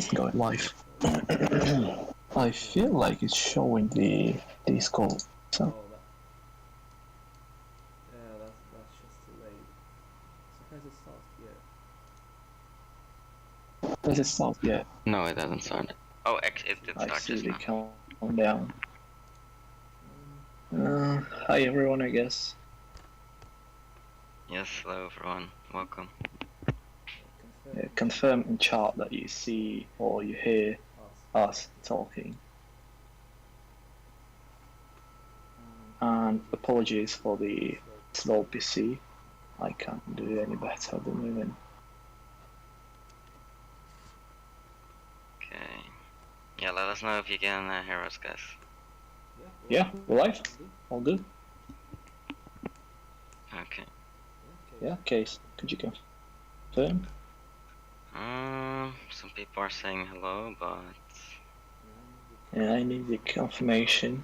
going live. I feel like it's showing the Discord. So Yeah, that's just too late. So has it started yet? does it start yet? No, it hasn't started. Oh, it did I start see just the now. countdown. Hi everyone, I guess. Yes, hello everyone. Welcome. Confirm in chat that you see or you hear us talking. And apologies for the slow PC. I can't do any better at the moment. Okay. Yeah, let us know if you can hear us, guys. Yeah, we're live. All good. Okay. Yeah, Case, could you confirm? Some people are saying hello, but Yeah, I need the confirmation.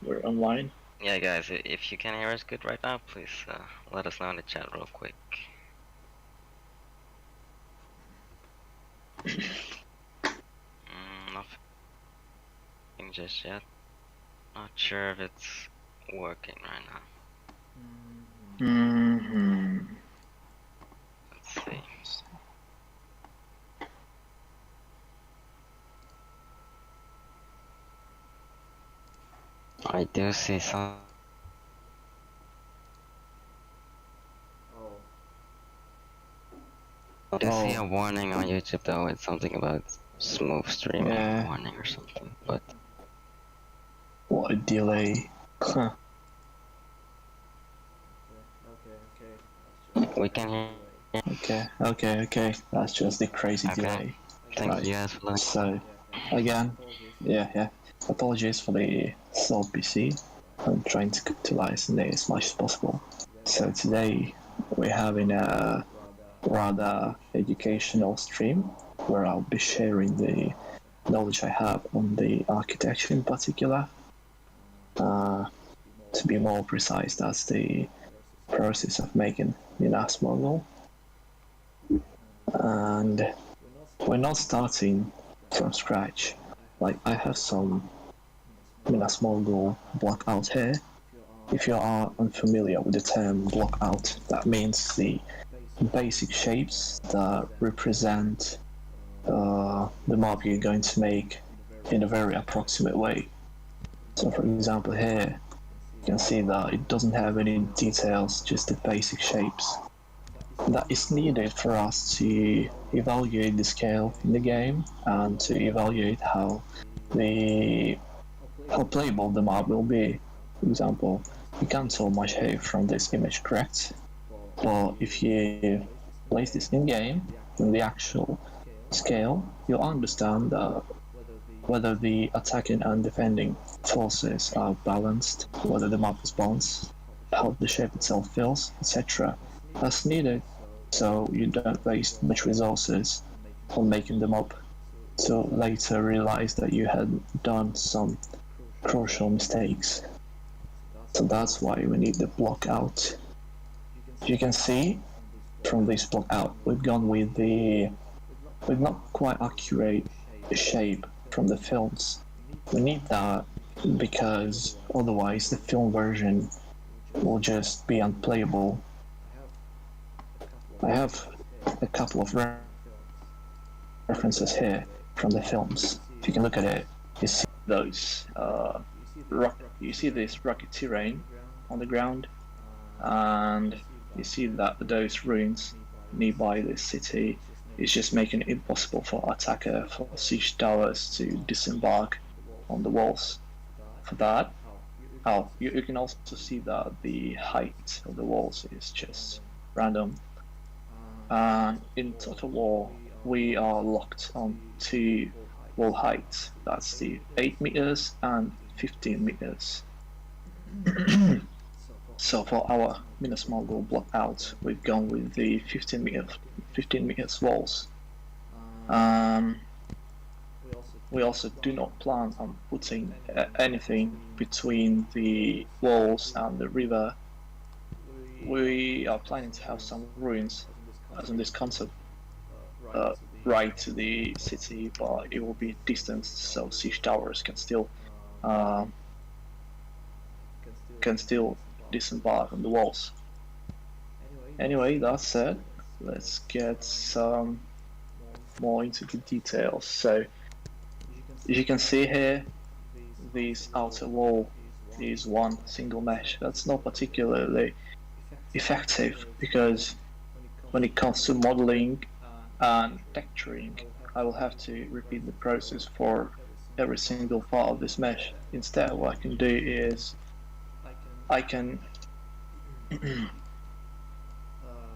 We're online. yeah, guys, if you can hear us good right now, please let us know in the chat real quick. Nothing just yet. Not sure if it's working right now. Mm-hmm. Let's see. I do see some. I do see a warning on YouTube though. It's something about smooth streaming warning or something, but what a delay. Huh. We can hear. Okay. That's just the crazy delay. Thank you guys for So, again, yeah. Apologies for the slow PC. I'm trying to utilize the as much as possible. So today we're having a rather educational stream where I'll be sharing the knowledge I have on the architecture in particular. To be more precise, that's the process of making Minas Morgul. And we're not starting from scratch. Like, I have some Minas Morgul block out here. If you are unfamiliar with the term block out, that means the basic shapes that represent the map you're going to make in a very approximate way. So for example here, you can see that it doesn't have any details, just the basic shapes. That is needed for us to evaluate the scale in the game and to evaluate how playable the map will be. For example, you can't tell much here from this image, correct? But if you place this in game, in the actual scale, you'll understand that whether the attacking and defending forces are balanced, whether the map is balanced, how the shape itself feels, etc. That's needed, so you don't waste much resources on making them up to later realize that you had done some crucial mistakes. So that's why we need the block out. You can see from this block out, we've gone with not quite accurate shape from the films. We need that because otherwise the film version will just be unplayable. I have a couple of references here from the films. If you can look at it, you see those you see this rocky terrain on the ground, and you see that those ruins nearby the city is just making it impossible for attacker, for siege towers to disembark on the walls. For that, you can also see that the height of the walls is just random. And in Total War, we are locked on two wall heights. That's the 8 meters and 15 meters. So for our Minas Morgul block out, we've gone with the 15 meters walls. We also do not plan on putting anything between the walls and the river. We are planning to have some ruins, as in this concept, right to the city, but it will be distanced, so siege towers um, can still disembark on the walls. Anyway, that said, let's get some more into the details. So, as you can see here, this outer wall is one single mesh. That's not particularly effective because when it comes to modeling and texturing, I will have to repeat the process for every single part of this mesh. Instead, what I can do is I can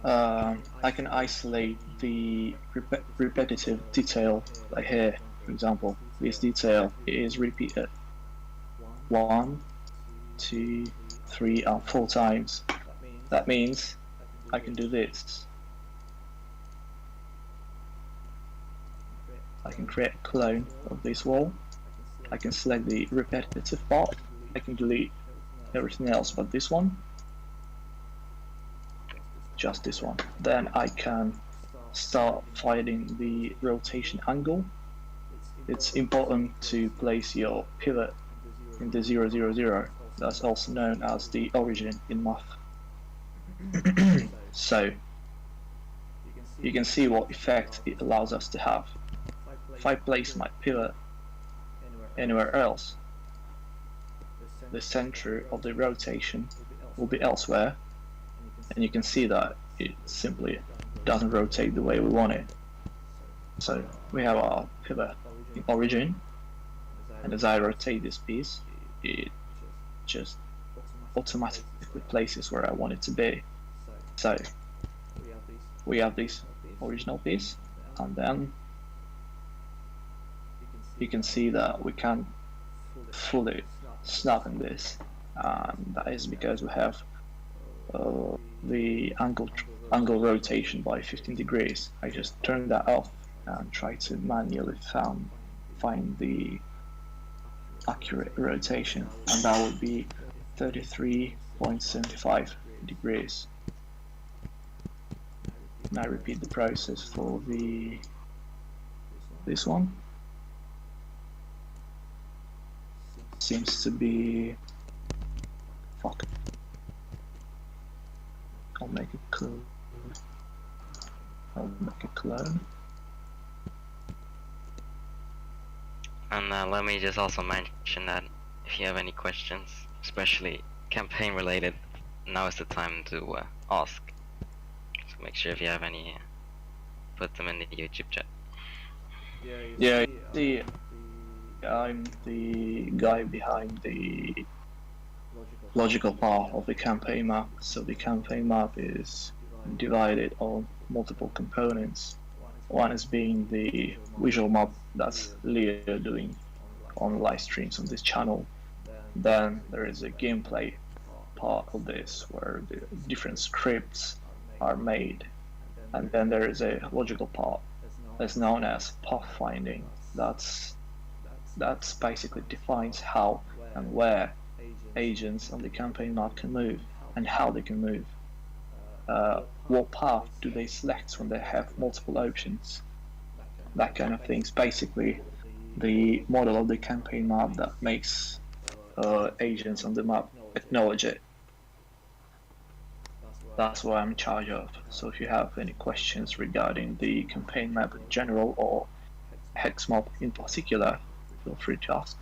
I can isolate the repetitive detail, like here, for example. This detail is repeated 1, 2, 3, and 4 times. That means I can do this. I can create a clone of this wall. I can select the repetitive part. I can delete everything else but this one. Just this one. Then I can start finding the rotation angle. It's important to place your pivot in the 0, 0, 0. That's also known as the origin in math. So you can see what effect it allows us to have. If I place my pivot anywhere else, the center of the rotation will be elsewhere, and you can see that it simply doesn't rotate the way we want it. So we have our pivot in origin, and as I rotate this piece, it just automatically places where I want it to be. So we have this original piece, and then you can see that we can't fully snap in this, and that is because we have the angle rotation by 15 degrees. I just turn that off and try to manually find the accurate rotation, and that would be 33.75 degrees. And I repeat the process for this one. Seems to be I'll make a clone. And let me just also mention that if you have any questions, especially campaign related, now is the time to ask. So make sure if you have any, put them in the YouTube chat. Yeah, I'm the guy behind the logical part of the campaign map. So the campaign map is divided on multiple components. One is being the visual map that's Leo doing on live streams on this channel. Then there is a gameplay part of this where the different scripts are made, and then there is a logical part that's known as pathfinding. That's basically defines how and where agents on the campaign map can move and how they can move. What path do they select when they have multiple options? That kind of things. Basically, the model of the campaign map that makes agents on the map acknowledge it. That's what I'm in charge of. So if you have any questions regarding the campaign map in general or hex map in particular, feel free to ask.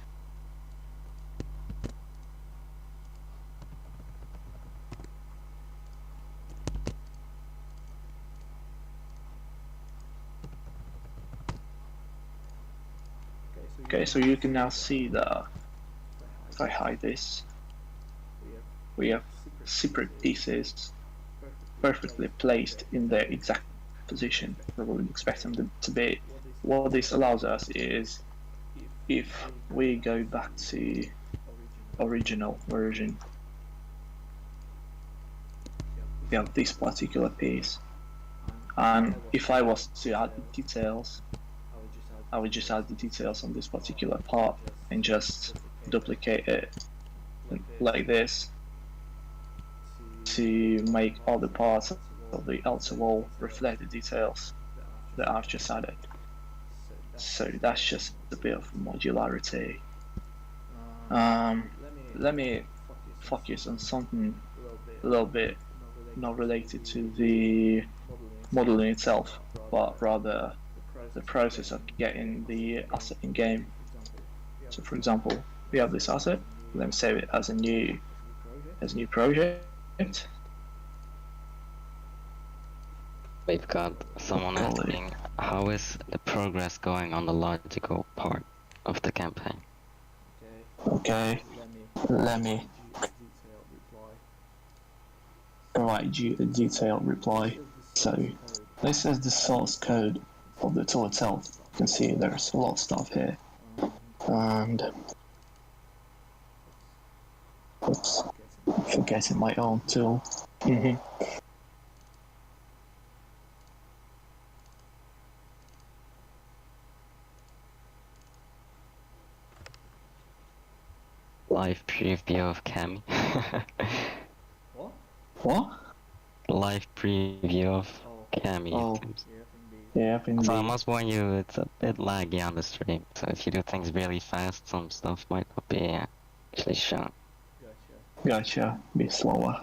Okay, so you can now see that if I hide this, we have separate pieces perfectly placed in their exact position where we would expect them to be. What this allows us is, if we go back to original version, we have this particular piece, and if I was to add the details, I would just add the details on this particular part and just duplicate it like this to make other parts of the outer wall reflect the details that I've just added. So that's just a bit of modularity. Let me focus on something a little bit not related to the modeling itself, but rather the process of getting the asset in game. So for example, we have this asset, let me save it as a new project. We've got someone asking, how is the progress going on the logical part of the campaign? Okay, let me provide you a detailed reply. So this is the source code of the tool itself. You can see there's a lot of stuff here. And oops, forgetting my own tool. Live preview of Cami. What? Live preview of Cami. Oh, yeah, So I must warn you, it's a bit laggy on the stream, so if you do things really fast, some stuff might not be actually shown. Gotcha, be slower.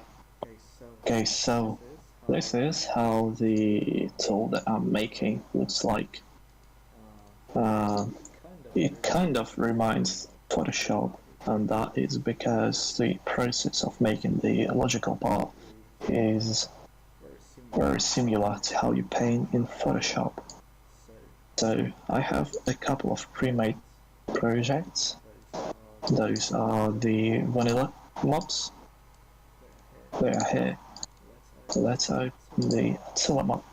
Okay, so this is how the tool that I'm making looks like. It kind of reminds Photoshop, and that is because the process of making the logical part is very similar to how you paint in Photoshop. So I have a couple of pre-made projects. Those are the vanilla mobs. They are here. So let's open the Attila mob.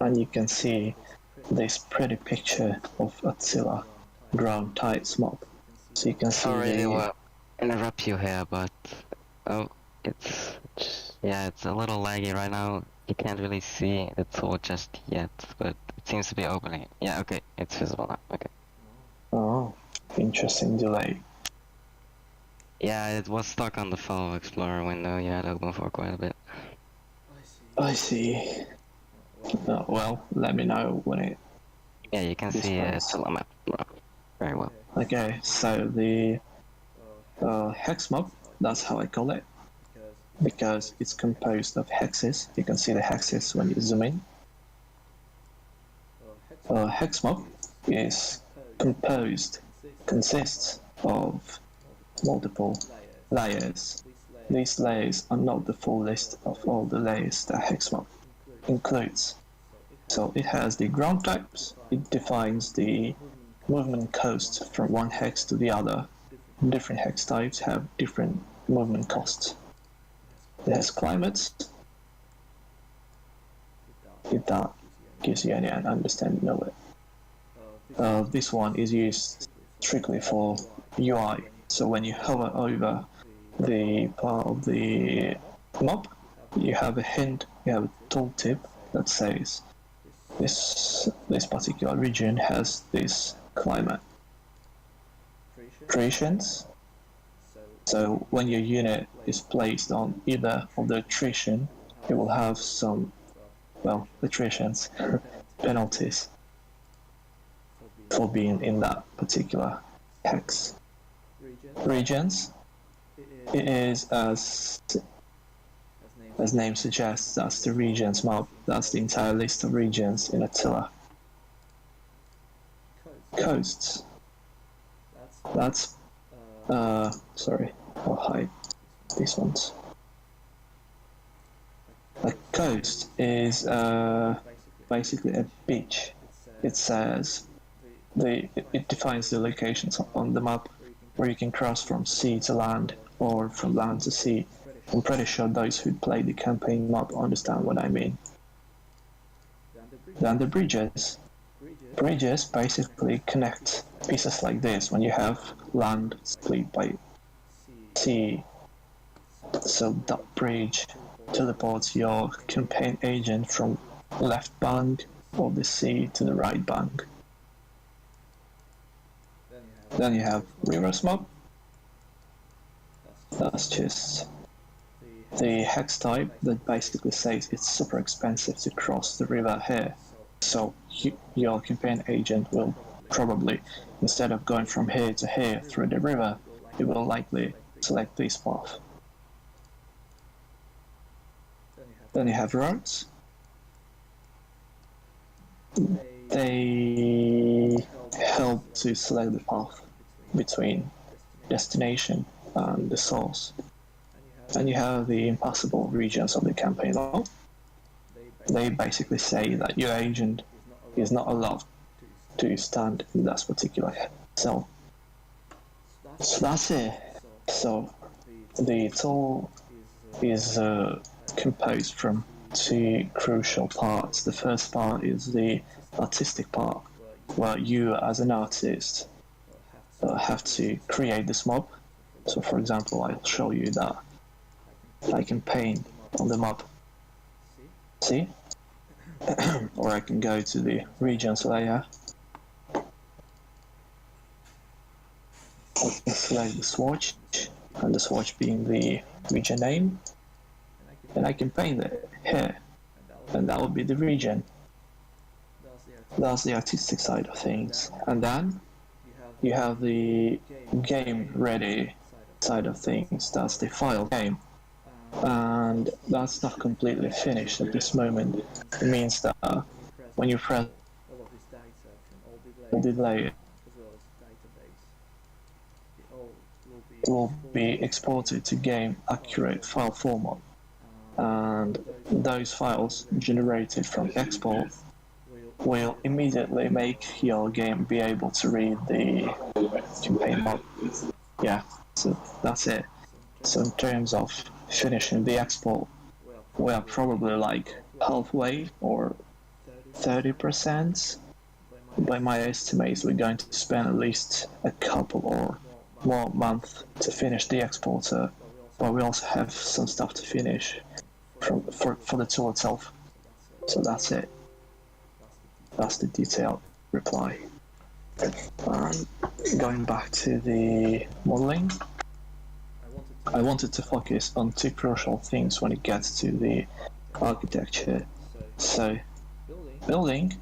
And you can see this pretty picture of Attila ground tights mob. So you can see Sorry to interrupt you here, but it's a little laggy right now. You can't really see the tool just yet, but it seems to be opening. Yeah, okay, it's visible now. Okay. Oh, interesting delay. Yeah, it was stuck on the File Explorer window. You had open for quite a bit. I see. Well, let me know when it. Yeah, you can see Attila map very well. Okay, so the hex mob, that's how I call it, because it's composed of hexes. You can see the hexes when you zoom in. Hex mob consists of multiple layers. These layers are not the full list of all the layers that hex mob includes. So it has the ground types, it defines the movement costs from one hex to the other. Different hex types have different movement costs. It has climates, if that gives you any understanding of it. This one is used strictly for UI, so when you hover over the part of the mob, you have a hint, you have a tooltip that says this particular region has this climate creations. So when your unit is placed on either of the attrition, it will have some, well, attritions, penalties for being in that particular hex. Regions, it is as name suggests, that's the regions mob. That's the entire list of regions in Attila. Coasts. That's sorry, I'll hide these ones. A coast is basically a beach. It says it defines the locations on the map where you can cross from sea to land or from land to sea. I'm pretty sure those who play the campaign map understand what I mean. Then the bridges. Bridges basically connect pieces like this when you have land split by sea. So that bridge teleports your campaign agent from left bank of the sea to the right bank. Then you have reverse mob. That's just the hex type that basically says it's super expensive to cross the river here. So your campaign agent will probably, instead of going from here to here through the river, it will likely select this path. Then you have roads. They help to select the path between destination and the source. And you have the impassable regions of the campaign law. They basically say that your agent is not allowed to stand in that particular cell. So that's it. So the tool is composed from two crucial parts. The first part is the artistic part, where you as an artist have to create this mob. So for example, I'll show you that I can paint on the mob. See? Or I can go to the regions layer. I can select the swatch, and the swatch being the region name. And I can paint it here, and that will be the region. That's the artistic side of things. And then you have the game ready side of things. That's the file game. And that's not completely finished at this moment. It means that when you press the delay, it will be exported to game accurate file format. And those files generated from export will immediately make your game be able to read the campaign log. Yeah, so that's it. So in terms of finishing the export, we are probably like halfway or 30%. By my estimates, we're going to spend at least a couple or more months to finish the exporter, but we also have some stuff to finish for the tool itself. So that's it. That's the detailed reply. Going back to the modeling, I wanted to focus on two crucial things when it gets to the architecture. So, building,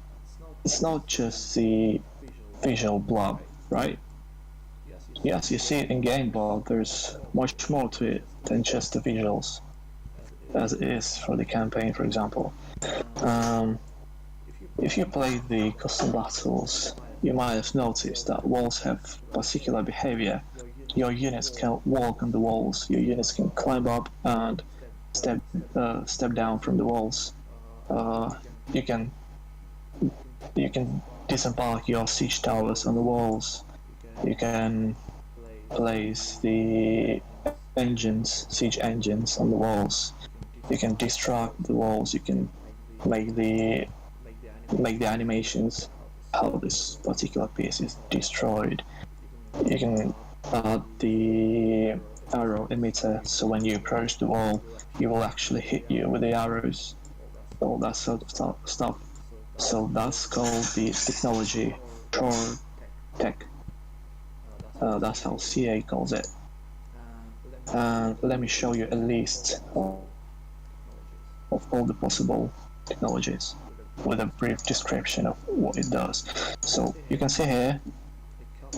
it's not just the visual blob, right? Yes, you see it in game, but there's much more to it than just the visuals, as it is for the campaign, for example. If you play the custom battles, you might have noticed that walls have particular behavior. Your units can walk on the walls, your units can climb up and step down from the walls. You can disembark your siege towers on the walls. You can place the siege engines on the walls. You can destruct the walls. You can make the animations how this particular piece is destroyed. You can add the arrow emitter, so when you approach the wall, it will actually hit you with the arrows, all that sort of stuff. So that's called the technology core tech. That's how CA calls it. Let me show you a list of all the possible technologies with a brief description of what it does. So you can see here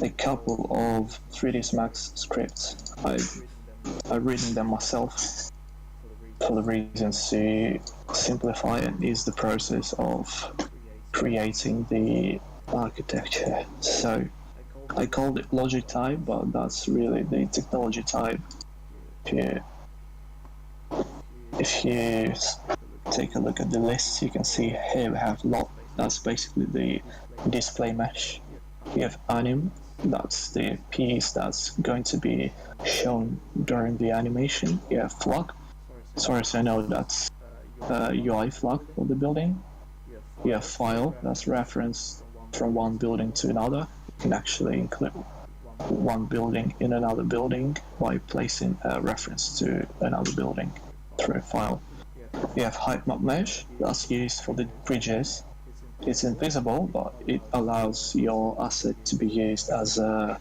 a couple of 3ds Max scripts. I've written them myself for the reasons to simplify and ease the process of creating the architecture. So I called it logic type, but that's really the technology type. If you take a look at the list, you can see here we have lot. That's basically the display mesh. You have anim, that's the piece that's going to be shown during the animation. You have flag, source I know that's UI flag of the building. You have file, that's reference from one building to another. You can actually include one building in another building by placing a reference to another building through a file. You have height map mesh, that's used for the bridges. It's invisible, but it allows your asset to be used as a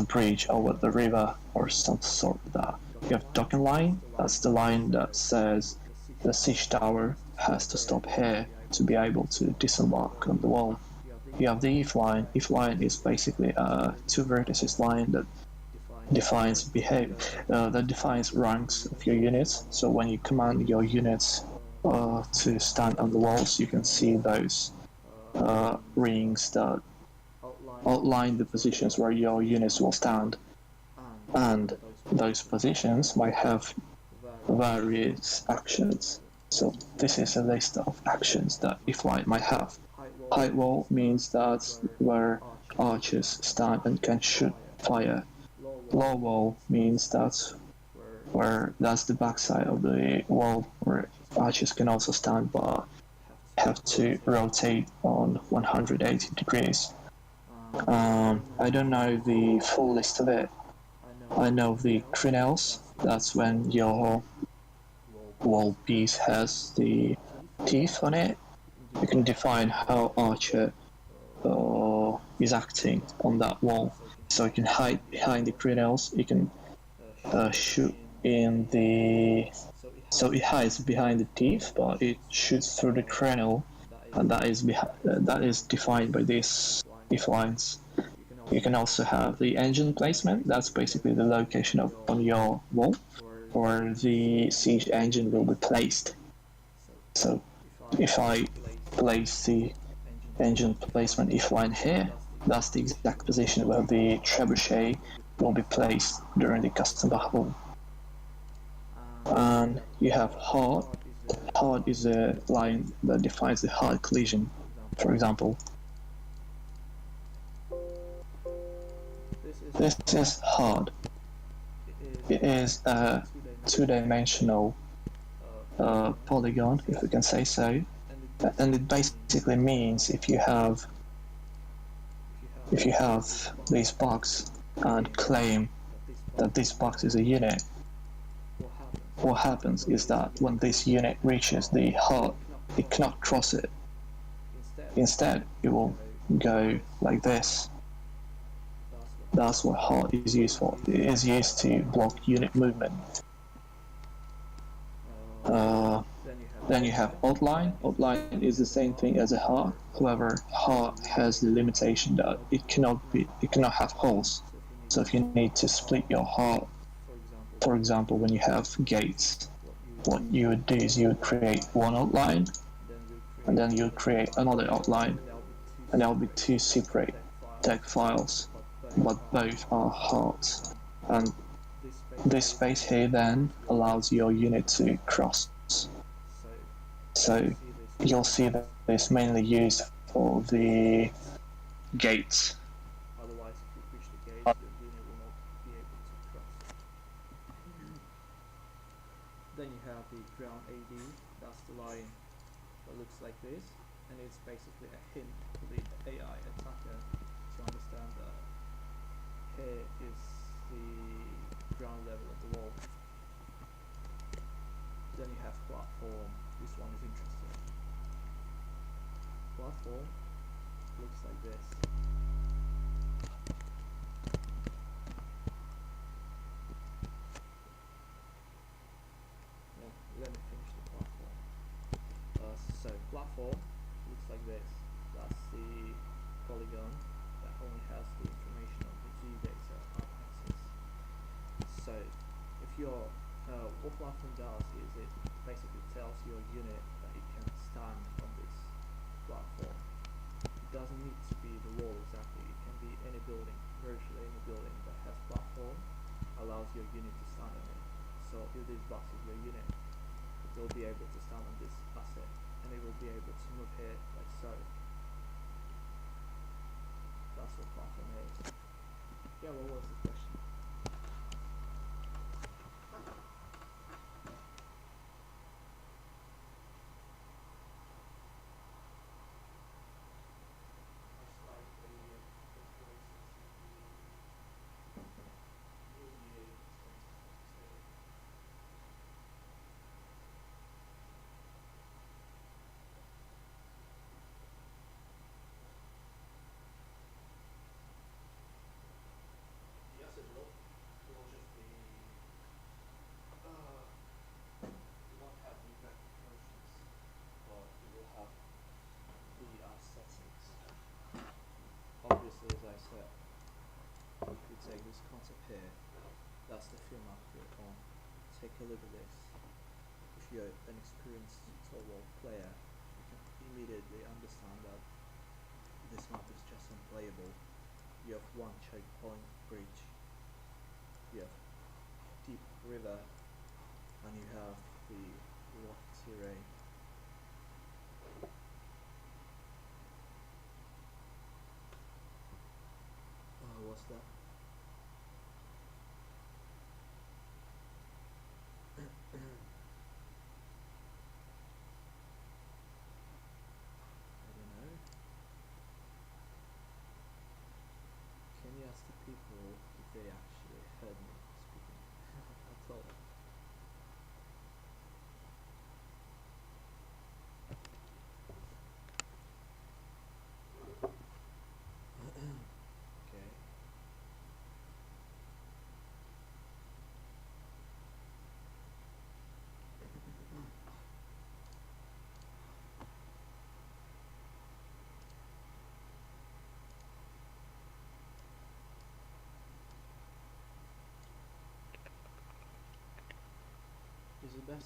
bridge over the river or some sort of that. you have docking line. That's the line that says the siege tower has to stop here to be able to disembark on the wall. You have the if line. If line is basically a two vertices line that defines ranks of your units. So when you command your units to stand on the walls, you can see those rings that outline the positions where your units will stand, and those positions might have various actions. So this is a list of actions that if line might have. Height wall means that's where archers stand and can shoot fire. Low wall means that's the backside of the wall where archers can also stand but have to rotate on 180 degrees. I don't know the full list of it. I know the crenelles, that's when your wall piece has the teeth on it. You can define how archer is acting on that wall. So you can hide behind the crenelles, you can shoot in the... So it hides behind the teeth, but it shoots through the crenelle, and that is defined by these if lines. You can also have the engine placement. That's basically the location on your wall where the siege engine will be placed. So if I place the engine placement if line here, that's the exact position where the trebuchet will be placed during the custom battle. And you have hard. Hard is a line that defines the hard collision, for example. This is hard. It is a two-dimensional polygon, if we can say so, and it basically means if you have this box and claim that this box is a unit, what happens is that when this unit reaches the heart, it cannot cross it. Instead, it will go like this. That's what heart is used for. It is used to block unit movement. Then you have outline. Outline is the same thing as a heart. However, heart has the limitation that it cannot have holes. So if you need to split your heart, for example, when you have gates, what you would do is you would create one outline, and then you would create another outline, and there will be two separate text files, but both are hearts. And this space here then allows your unit to cross. So you'll see that it's mainly used for the gates. Otherwise, if you push the gate, the unit will not be able to cross. Then you have the ground AD, that's the line that looks like this, and it's basically a hint for the AI attacker to understand that here is the ground level of the wall. Then you have platform. This one is interesting. Platform looks like this. Well, let me finish the platform. So platform looks like this. That's the polygon that only has the information of the G data axis. So if you're what platform does is it basically tells your unit that it can stand on this platform. It doesn't need to be the wall exactly, it can be any building, virtually any building that has platform allows your unit to stand on it. So if this box is your unit, it will be able to stand on this asset, and it will be able to move here like so. That's what platform is. Yeah, what was the question? here, that's the film after on. Take a look at this. If you're an experienced Tolkien player, you can immediately understand that this map is just unplayable. You have one checkpoint bridge, you have deep river, and you have the rock terrain. What's that? I don't know. Can you ask the people if they actually heard me speaking at all? Okay. Is it better?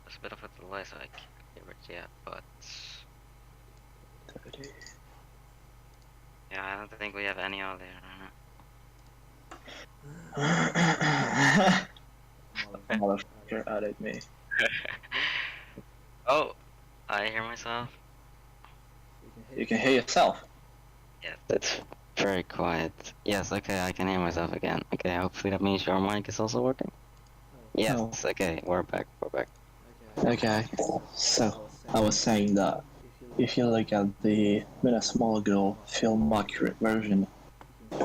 There's a bit of a delay, so I can't hear it yet, but yeah, I don't think we have any audio. Motherfucker added me. Oh, I hear myself. You can hear yourself. Yeah, that's very quiet. Yes, okay, I can hear myself again. Okay, hopefully that means your mic is also working. Yes, Oh. okay, we're back. Okay, so I was saying that if you look at the Minas Morgul film accurate version,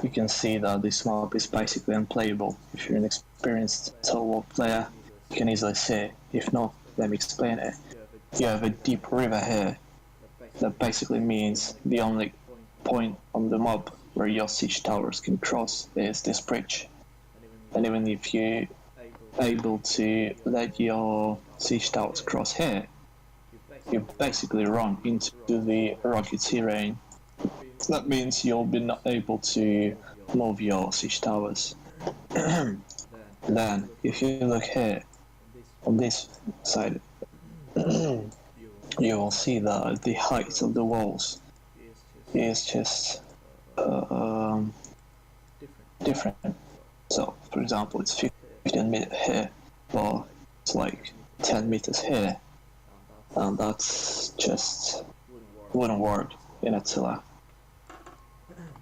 you can see that this map is basically unplayable. If you're an experienced Tolkien player, you can easily see. If not, let me explain it. You have a deep river here. That basically means the only point on the map where your siege towers can cross is this bridge. And even if you're able to let your siege towers cross here, you basically run into the rocky terrain. That means you'll be not able to move your siege towers. Then, if you look here, on this side, you will see that the height of the walls is just different. So, for example, it's 15 meters here, or it's like 10 meters here, and that's just wouldn't work in Attila.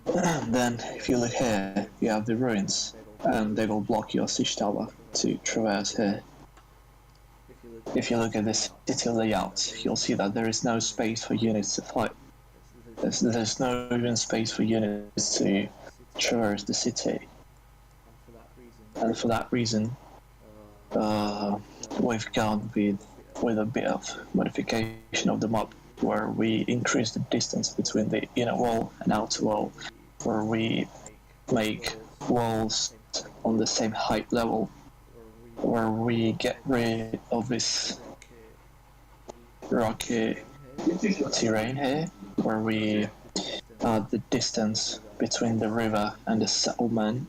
Then, if you look here, you have the ruins, and they will block your siege tower to traverse here. If you look at this city layout, you'll see that there is no space for units to fight. There's no even space for units to traverse the city. And for that reason, we've gone with a bit of modification of the map, where we increase the distance between the inner wall and outer wall, where we make walls on the same height level, where we get rid of this rocky terrain here, where we add the distance between the river and the settlement,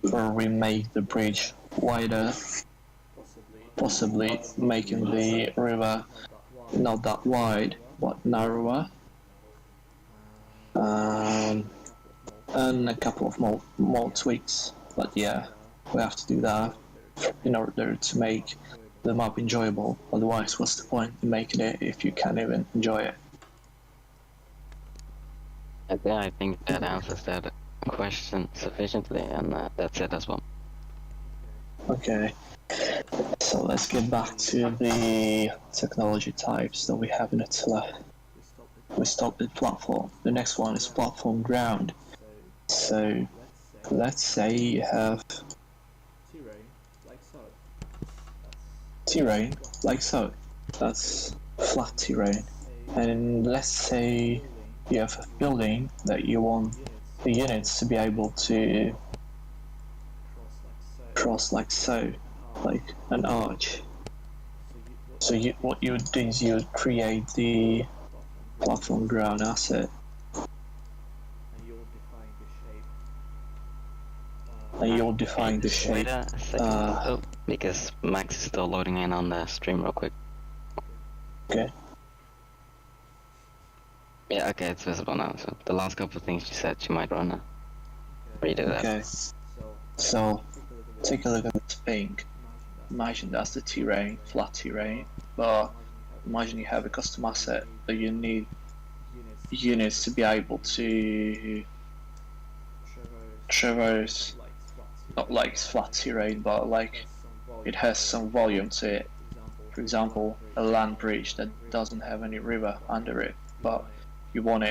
where we make the bridge wider, possibly making the river not that wide but narrower, and a couple of more tweaks. But yeah, we have to do that in order to make the map enjoyable. Otherwise, what's the point in making it if you can't even enjoy it? Okay, I think that answers that question sufficiently, and that's it as well. Okay, so let's get back to the technology types that we have in Attila. We stopped at platform. The next one is platform ground. So let's say you have terrain like so. That's flat terrain. And let's say you have a building that you want the units to be able to cross like so, like an arch. So what you would do is you would create the platform ground asset. and you'll define the Just wait shape. a second, because Max is still loading in on the stream real quick. Okay. Yeah, okay, it's visible now. So the last couple of things you said, you might wanna redo that. Okay. So take a look at this thing. Imagine that's the terrain, flat terrain, but imagine you have a custom asset that you need units to be able to traverse, not like flat terrain, but like it has some volume to it. For example, a land bridge that doesn't have any river under it, but you want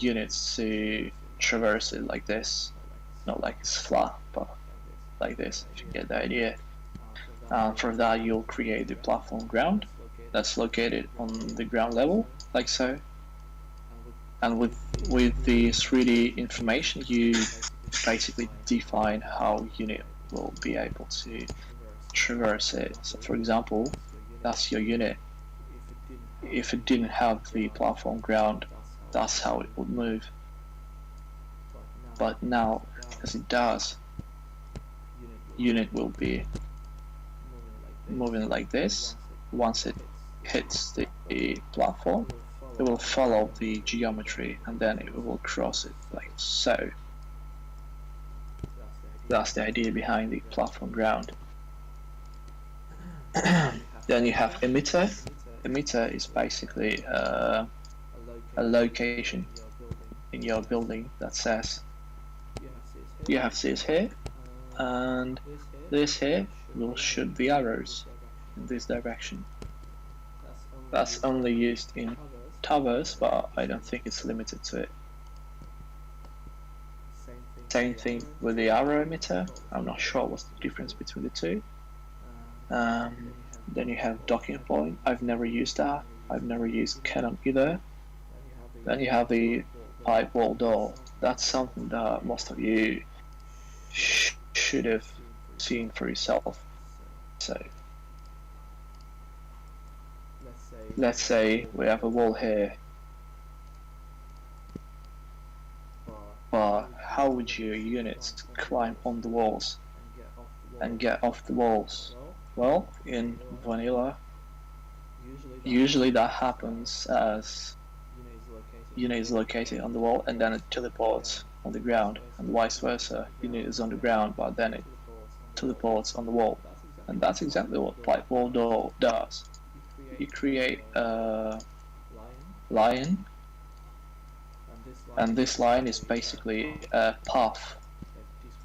units to traverse it like this, not like it's flat, but like this, if you get the idea. And for that you'll create the platform ground that's located on the ground level, like so. And with the 3D information, you basically define how unit will be able to traverse it. So for example, that's your unit. If it didn't have the platform ground, that's how it would move. But now, because it does, unit will be moving like this. Once it hits the platform, it will follow the geometry and then it will cross it like so. That's the idea behind the platform ground. Then you have emitter. Emitter is basically a location in your building that says you have this here, and this here will shoot the arrows in this direction. That's only used in towers, but I don't think it's limited to it. Same thing with the arrow emitter. I'm not sure what's the difference between the two. Then you have docking point. I've never used that. I've never used cannon either. Then you have the pipe wall door. That's something that most of you should have seen for yourself. So let's say we have a wall here, but how would your units climb on the walls and get off the walls? Well, in vanilla, usually that happens as unit is located on the wall and then it teleports on the ground, and vice versa. Unit is on the ground but then it teleports on the wall, and that's exactly what pipe wall door does. You create a line, and this line is basically a path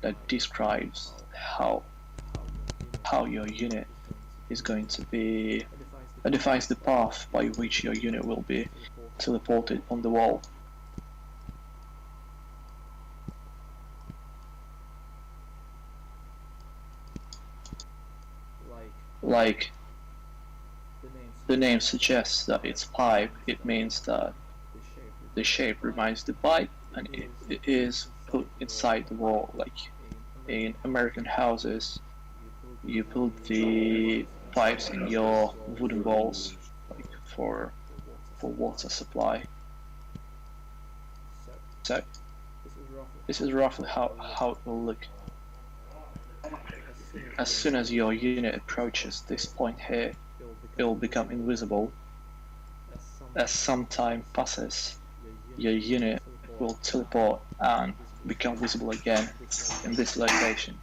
that describes how your unit is going to be, it defines the path by which your unit will be teleported on the wall. Like the name suggests that it's pipe, it means that the shape reminds the pipe and it is put inside the wall. Like in American houses, you put the pipes in your wooden walls, like for water supply. So this is roughly how it will look. As soon as your unit approaches this point here, it will become invisible. As some time passes, your unit will teleport and become visible again in this location.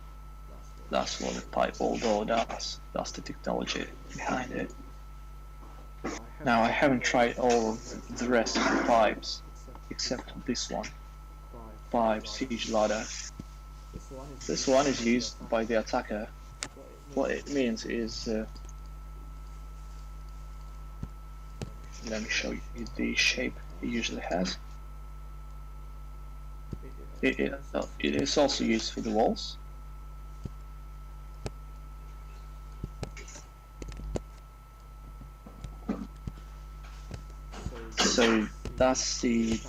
That's what the pipe wall door does. That's the technology behind it. Now I haven't tried all of the rest of the pipes, except for this one. Pipe siege ladder. This one is used by the attacker. What it means is, let me show you the shape it usually has. It is also used for the walls. So that's the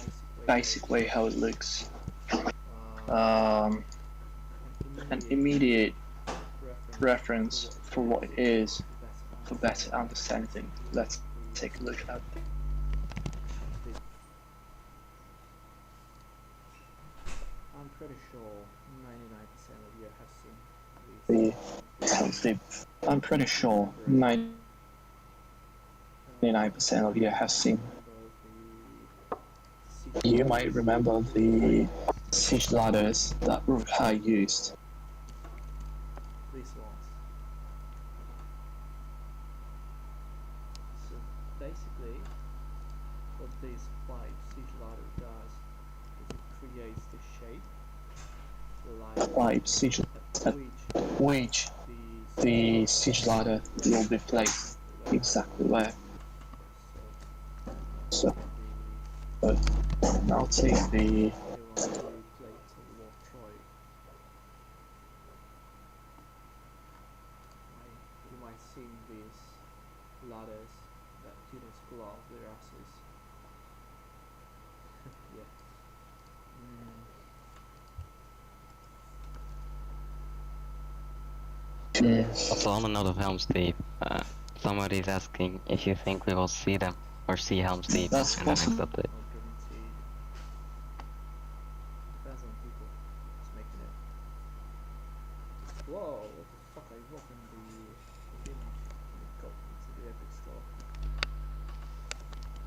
basic way how it looks. An immediate reference for what it is, for better understanding. Let's take a look at it. I'm pretty sure 99% of you the I'm pretty sure 99% of you have seen. You might remember the siege ladders that Uruk-hai used. These ones. So basically, what this pipe siege ladder does is it creates the shape, Pipe siege at which the siege ladder will be placed exactly where. So now take the you might see these ladders that units pull off their asses. Yeah. Also, on a note of Helm's Deep, somebody's asking if you think we will see them or see Helm's Deep That's in the next possible. update. Depends on people who's making it. Whoa, what the fuck, I opened the image and it got into the epic store.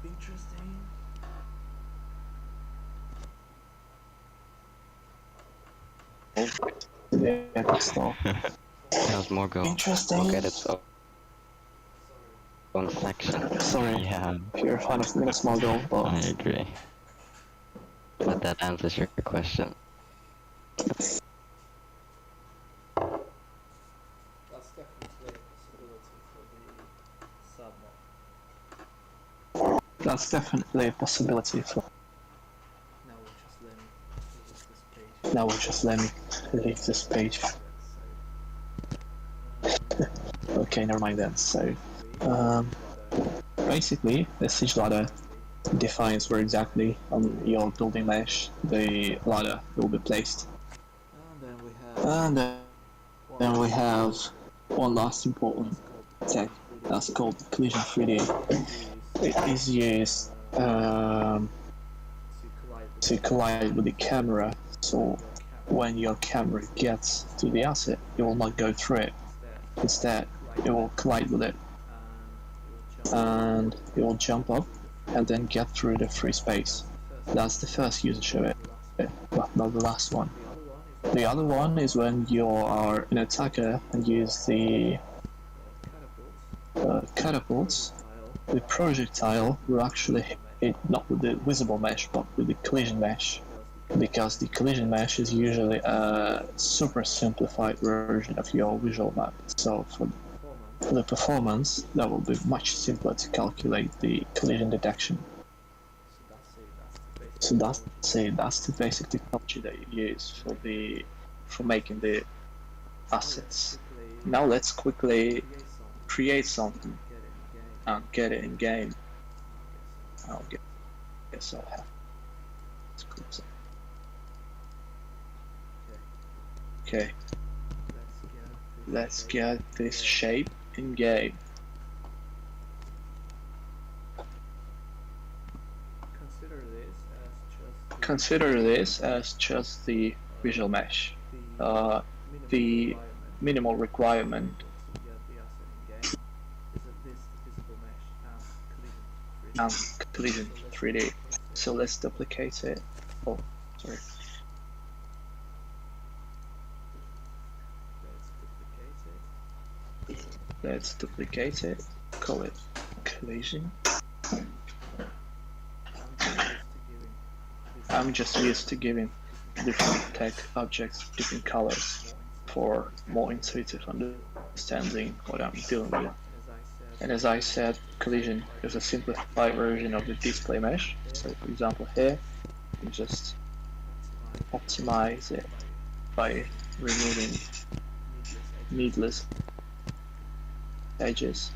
Interesting. The epic store. Minas Morgul Interesting. will get its own section. Sorry, Yeah, if you're a fan of Minas Morgul, I but agree. But that answers your question. That's definitely a possibility for the sub-mod. that's definitely a possibility for. Now we'll just let me leave this page. Now just let me leave this page. Okay, never mind then. So, basically, the siege ladder defines where exactly on your building mesh the ladder will be placed. And then we have one last important tech that's called collision 3D. It is used to collide with the camera, so when your camera gets to the asset, it will not go through it. Instead, it will collide with it, and it will jump up and then get through the free space. That's the first usage of it, but not the last one. The other one is when you are an attacker and use the catapults. The projectile will actually hit not with the visible mesh but with the collision mesh, because the collision mesh is usually a super simplified version of your visual map. So for the performance, that will be much simpler to calculate the collision detection. So that's the basic technology that you use for making the assets. Now let's quickly create something and get it in game. I'll guess I'll have to close it. Okay. Let's get this shape in game. Consider this as just the visual mesh. The minimal requirement and collision 3D. So let's duplicate it. Oh, sorry. Let's duplicate it. Call it collision. I'm just used to giving different tech objects different colors for more intuitive understanding what I'm dealing with. And as I said, collision is a simplified version of the display mesh. So for example here, you just optimize it by removing needless edges.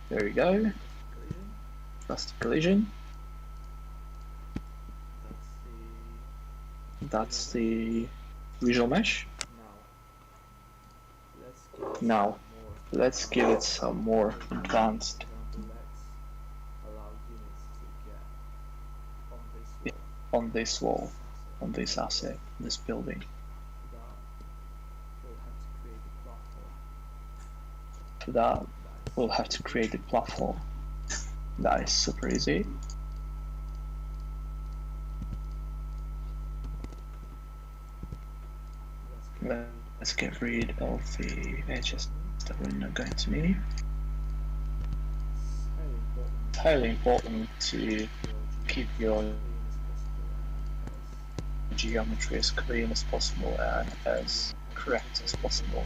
There we go. That's the collision. That's the visual mesh. Now, let's give it some more advanced. For example, let's allow units to get on this Yeah, wall, on this wall, on this asset, this building. For that, we'll have to create a platform. For that, we'll have to create a platform. That is super easy. Let's get rid of the edges that we're not going to need. It's highly important to keep your geometry as clean as possible and as correct as possible.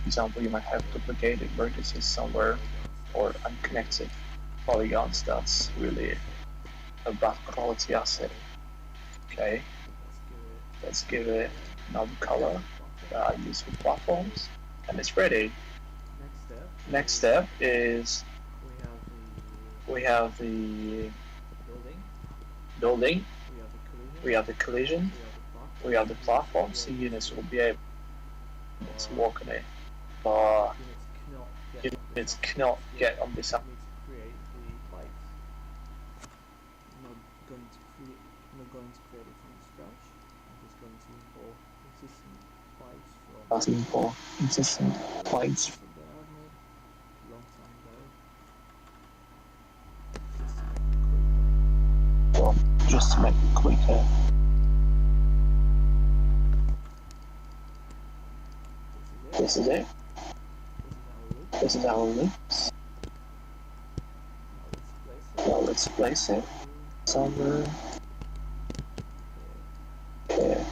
For example, you might have duplicated vertices somewhere or unconnected polygons. That's really a bad quality asset. Okay, let's give it another color that I use for platforms, and it's ready. Next step is we have the building, we have the collision, we have the platform, so units will be able to walk on it, but units cannot get on this. Asking for existing plates. Well, just to make it quicker. This is it. This is our loops. Now let's place it somewhere here.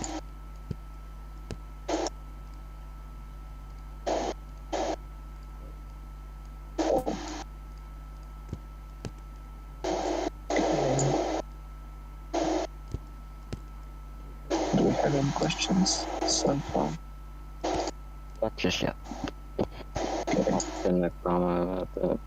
Do we have any questions so far? Not just yet. Okay. Often a comma about that.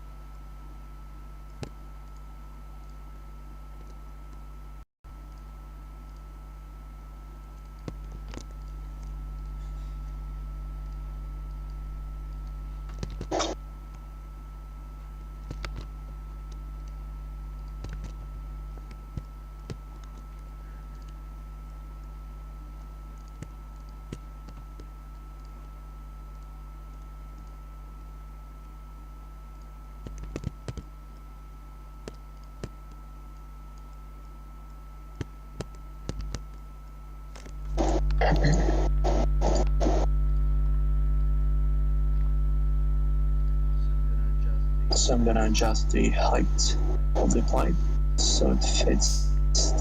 So I'm gonna adjust the height of the pipe so it fits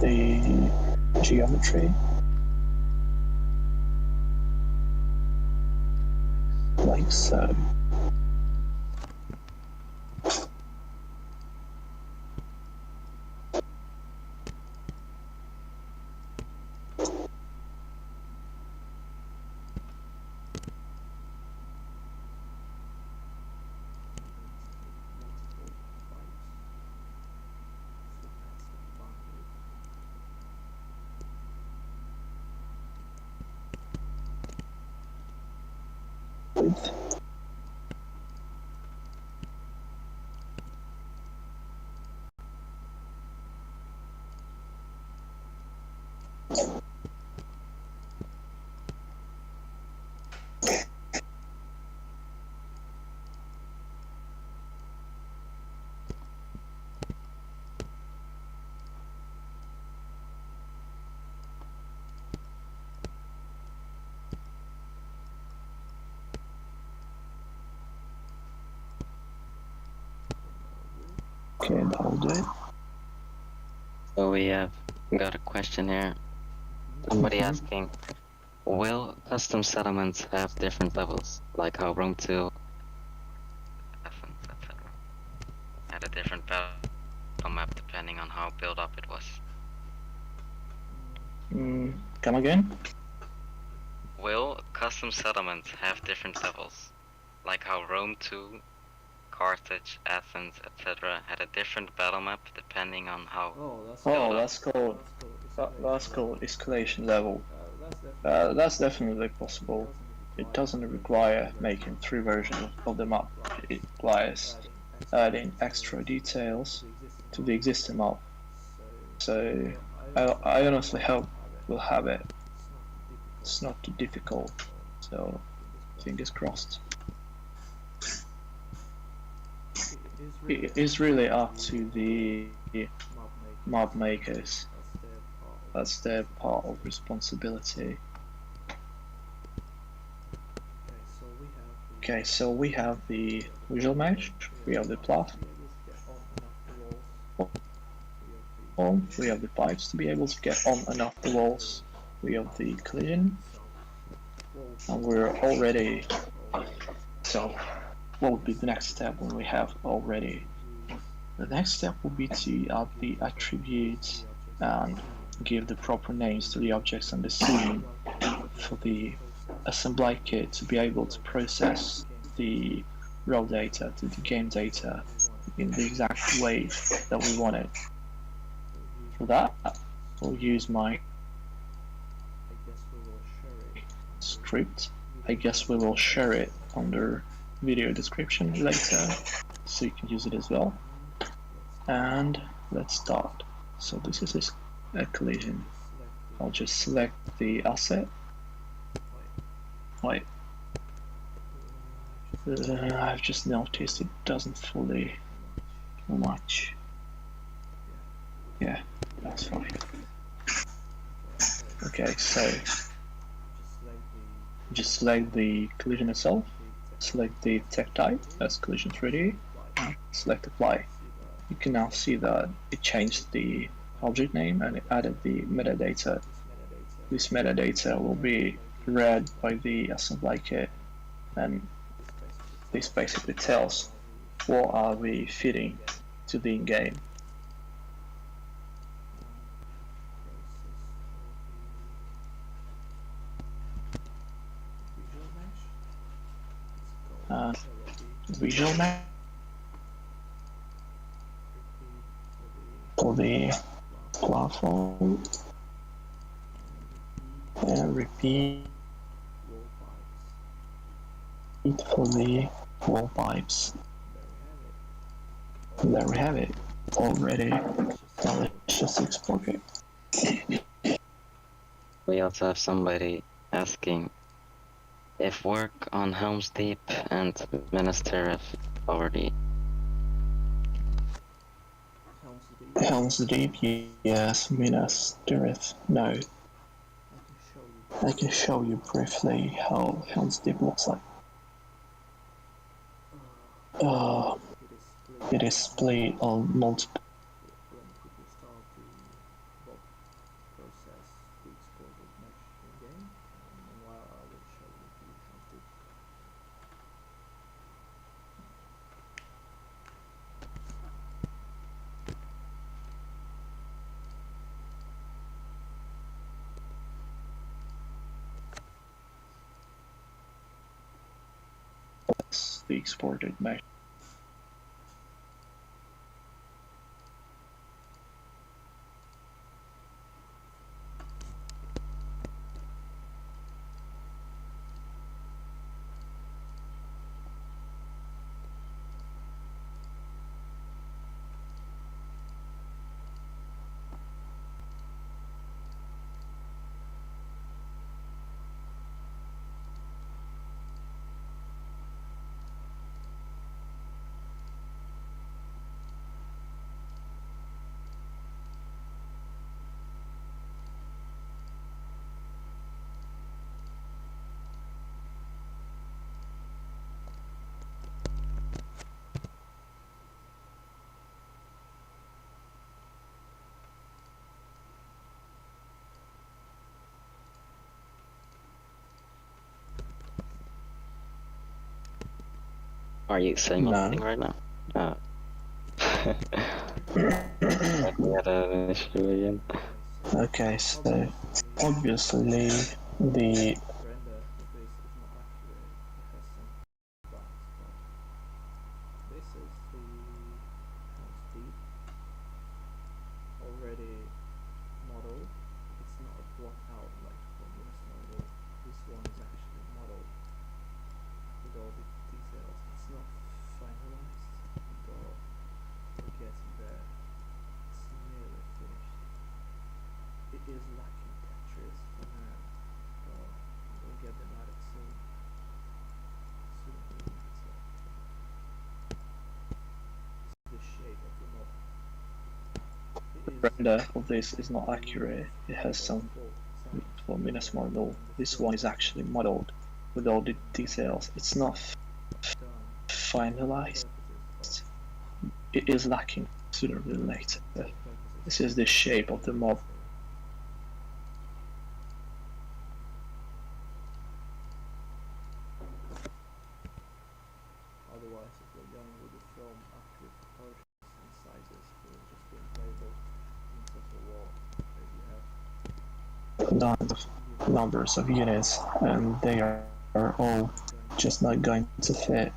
the geometry. Like so. Width. Okay, that'll do it. So we have got a question here. Somebody asking, will custom settlements have different levels, like how Rome 2, Athens, etc. had a different battle map depending on how built up it was? Come again? Will custom settlements have different levels, like how Rome 2, Carthage, Athens, etc. had a different battle map depending on how Oh, that's called escalation level. That's definitely possible. it doesn't require making 3 versions of the map. It requires adding extra details to the existing map. So I honestly hope we'll have it. It's not too difficult, so fingers crossed. It is really up to the mob makers. That's their part of responsibility. Okay, so we have the visual mesh, we have the plot, we have the pipes to be able to get on and off the walls, we have the collision, and we're already. So what would be the next step when we have already? The next step will be to add the attributes and give the proper names to the objects on the scene for the assembly kit to be able to process the raw data to the game data in the exact way that we want it. For that, we'll use my script. I guess we will share it under video description later, so you can use it as well. And let's start. So this is a collision. I'll just select the asset. Wait. I've just noticed it doesn't fully match. Yeah, that's fine. Okay, so just select the collision itself, select the tech type as collision 3D, and select apply. You can now see that it changed the object name and it added the metadata. This metadata will be read by the assembly kit, and this basically tells what are we fitting to the in-game. Visual mesh for the platform, and repeat for the wall pipes. And there we have it already. Now let's just export it. We also have somebody asking if work on Helm's Deep and Minas Tirith already. Helm's Deep, yes. Minas Tirith, no. I can show you briefly how Helm's Deep looks like. It is split on multiple. That's the exported mesh. Are you saying No. anything right now? We had an issue again. Okay, so obviously the already model. It's not a block out like from Minas Morgul. This one is actually model. is lacking portrays for now, but we'll get them added soon. The shape of the mob. Render of this is not accurate. It has some for Minas Morgul. This one is actually modeled with all the details. It's not finalized. It is lacking sooner than later. This is the shape of the mob. Otherwise, if we're going with the film active portrays and sizes, we'll just be labeled into the wall. There you have Numbers of units, and they are all just not going to fit.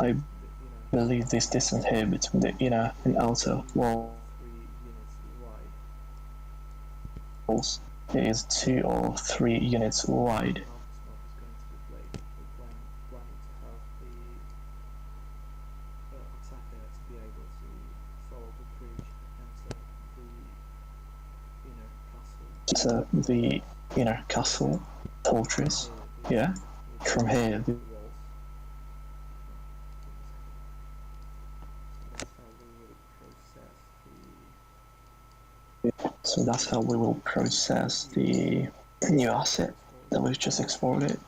I believe this distance here between the inner and outer walls is 2 or 3 units wide. So the inner castle fortress, yeah. From here, so that's how we will process the new asset that we've just exported.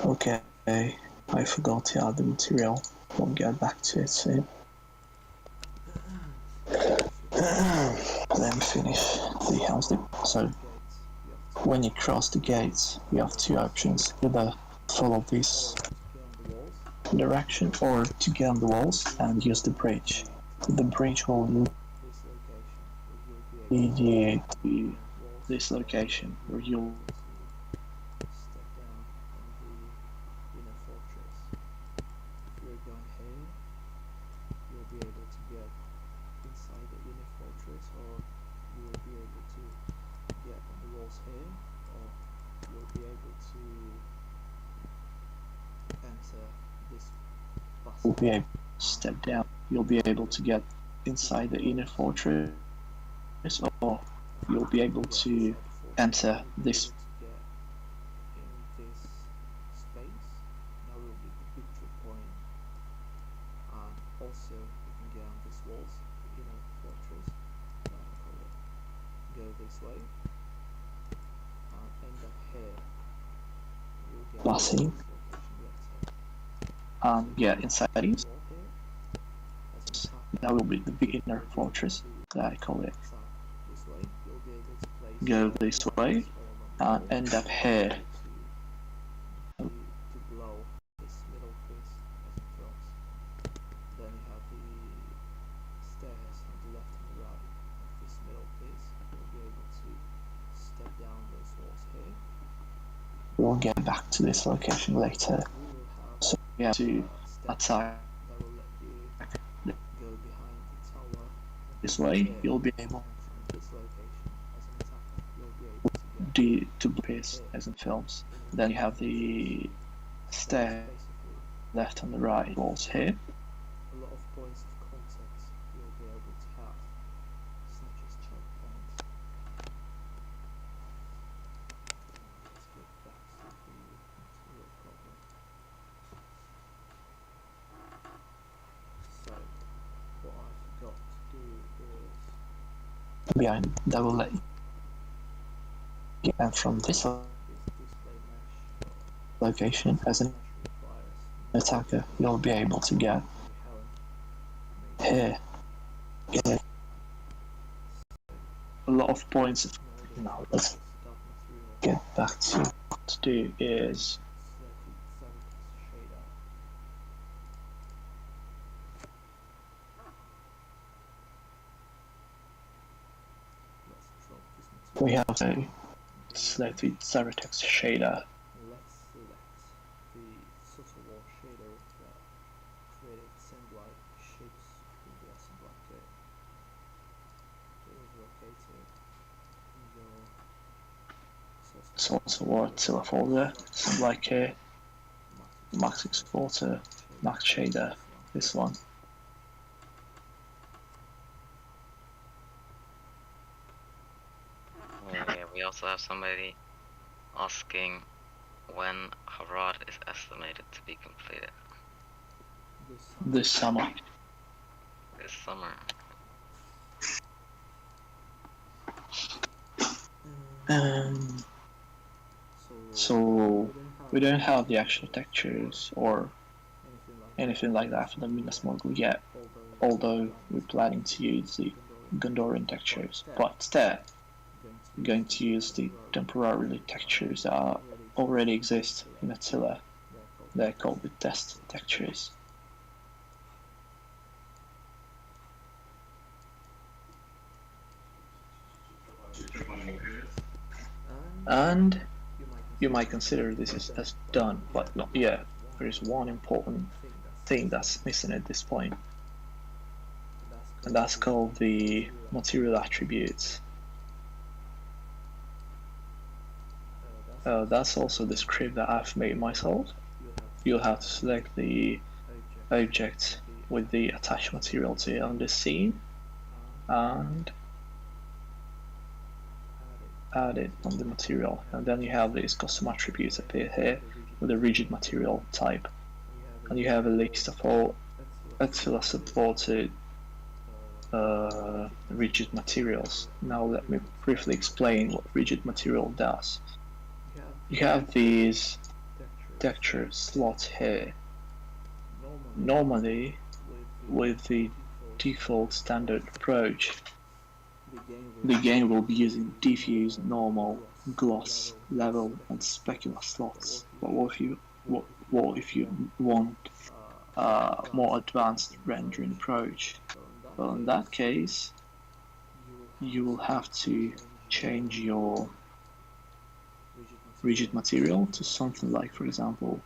Okay, I forgot to add the material. We'll get back to it soon. Let me finish the house. So, when you cross the gates, you have 2 options: either follow this direction or to get on the walls and use the bridge. The bridge will lead you to this location where you'll be able to step down. You'll be able to get inside the inner fortress, or you'll be able to enter this. Also, you can get on these walls, fortress, go this way, and end up here. Passing. Yeah, inside these. That will be the big inner fortress that I call it. Go this way and end up here. Then you have the stairs on the left and the right of this middle piece. You'll be able to step down those walls here. We'll get back to this location later. So we have to attack this way. You'll be able to place as in films. Then you have the stair left and the right walls here. A lot of points of contact you'll be able to have. It's not just choke points. Let's get back to the material problem. So, what I forgot to do is behind that will let you. And from this location, as an attacker, you'll be able to get here. Get a lot of points. Now let's get back to what to do is we have a select the Xeratex shader. Let's select the subtle wall shader that created assembly shapes with the assembly kit. It was located in your Source of Attila folder, assembly kit. max exporter, max shader, this one. Oh yeah, we also have somebody asking when Harad is estimated to be completed. This summer. This summer. So we don't have the actual textures or anything like that for the Minas Morgul yet, although we're planning to use the Gondorian textures, but instead we're going to use the temporarily textures that already exist in Attila. They're called the test textures. And you might consider this as done, but not yet. There is one important thing that's missing at this point, and that's called the material attributes. That's also the script that I've made myself. You'll have to select the object with the attached material to on the scene and add it on the material, and then you have these custom attributes appear here with a rigid material type, and you have a list of all Attila supported rigid materials. Now let me briefly explain what rigid material does. You have these texture slots here. Normally, with the default standard approach, the game will be using diffuse, normal, gloss, level, and specular slots. But what if you want a more advanced rendering approach? Well, in that case, you will have to change your rigid material to something like, for example,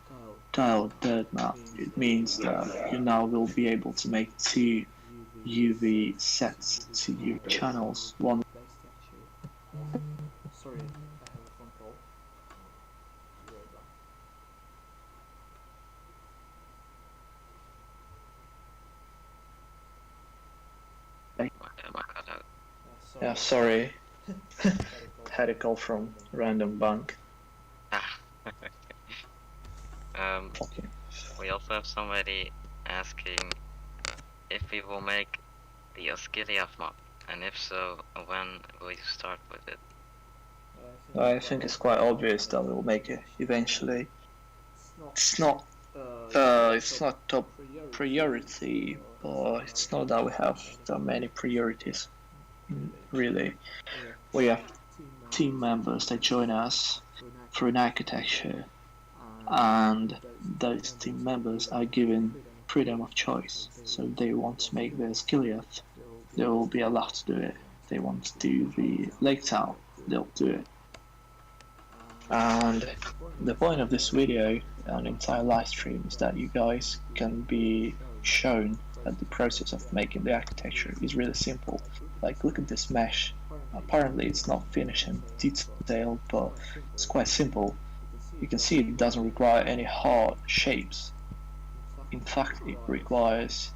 tile dirt map. It means that you now will be able to make two UV sets to your channels. One. Sorry, I have a phone call. Be right back. Yeah, sorry. Had a call from random bank. Okay. We also have somebody asking if we will make the Osgiliath map, and if so, when will you start with it? I think it's quite obvious that we'll make it eventually. It's not top priority, but it's not that we have that many priorities. Really, we have team members that join us for an architecture, and those team members are given freedom of choice. So if they want to make the Osgiliath, they will be allowed to do it. If they want to do the Lake Town, they'll do it. And the point of this video and entire live stream is that you guys can be shown that the process of making the architecture is really simple. Like, look at this mesh. Apparently it's not finished in detail, but it's quite simple. You can see it doesn't require any hard shapes. In fact, it requires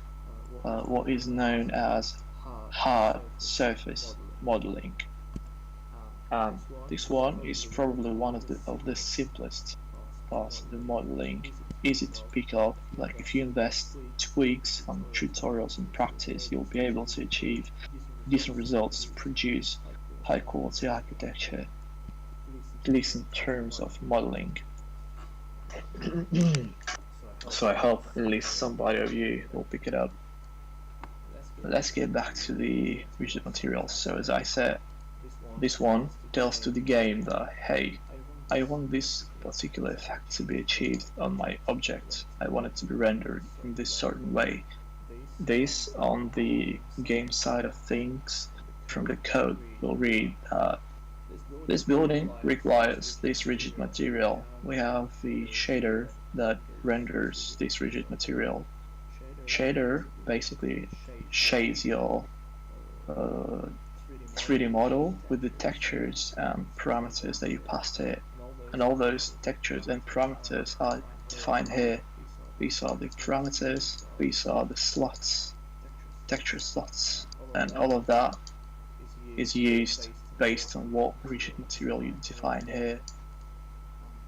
what is known as hard surface modeling. This one is probably one of the simplest parts of the modeling. Easy to pick up. Like, if you invest 2 weeks on tutorials and practice, you'll be able to achieve decent results to produce high quality architecture, at least in terms of modeling. So I hope at least somebody of you will pick it up. Let's get back to the rigid materials. So as I said, this one tells to the game that, hey, I want this particular effect to be achieved on my object. I want it to be rendered in this certain way. This, on the game side of things, from the code, will read that this building requires this rigid material. We have the shader that renders this rigid material. Shader basically shades your 3D model with the textures and parameters that you passed it, and all those textures and parameters are defined here. These are the parameters, these are the slots, texture slots, and all of that is used based on what rigid material you define here.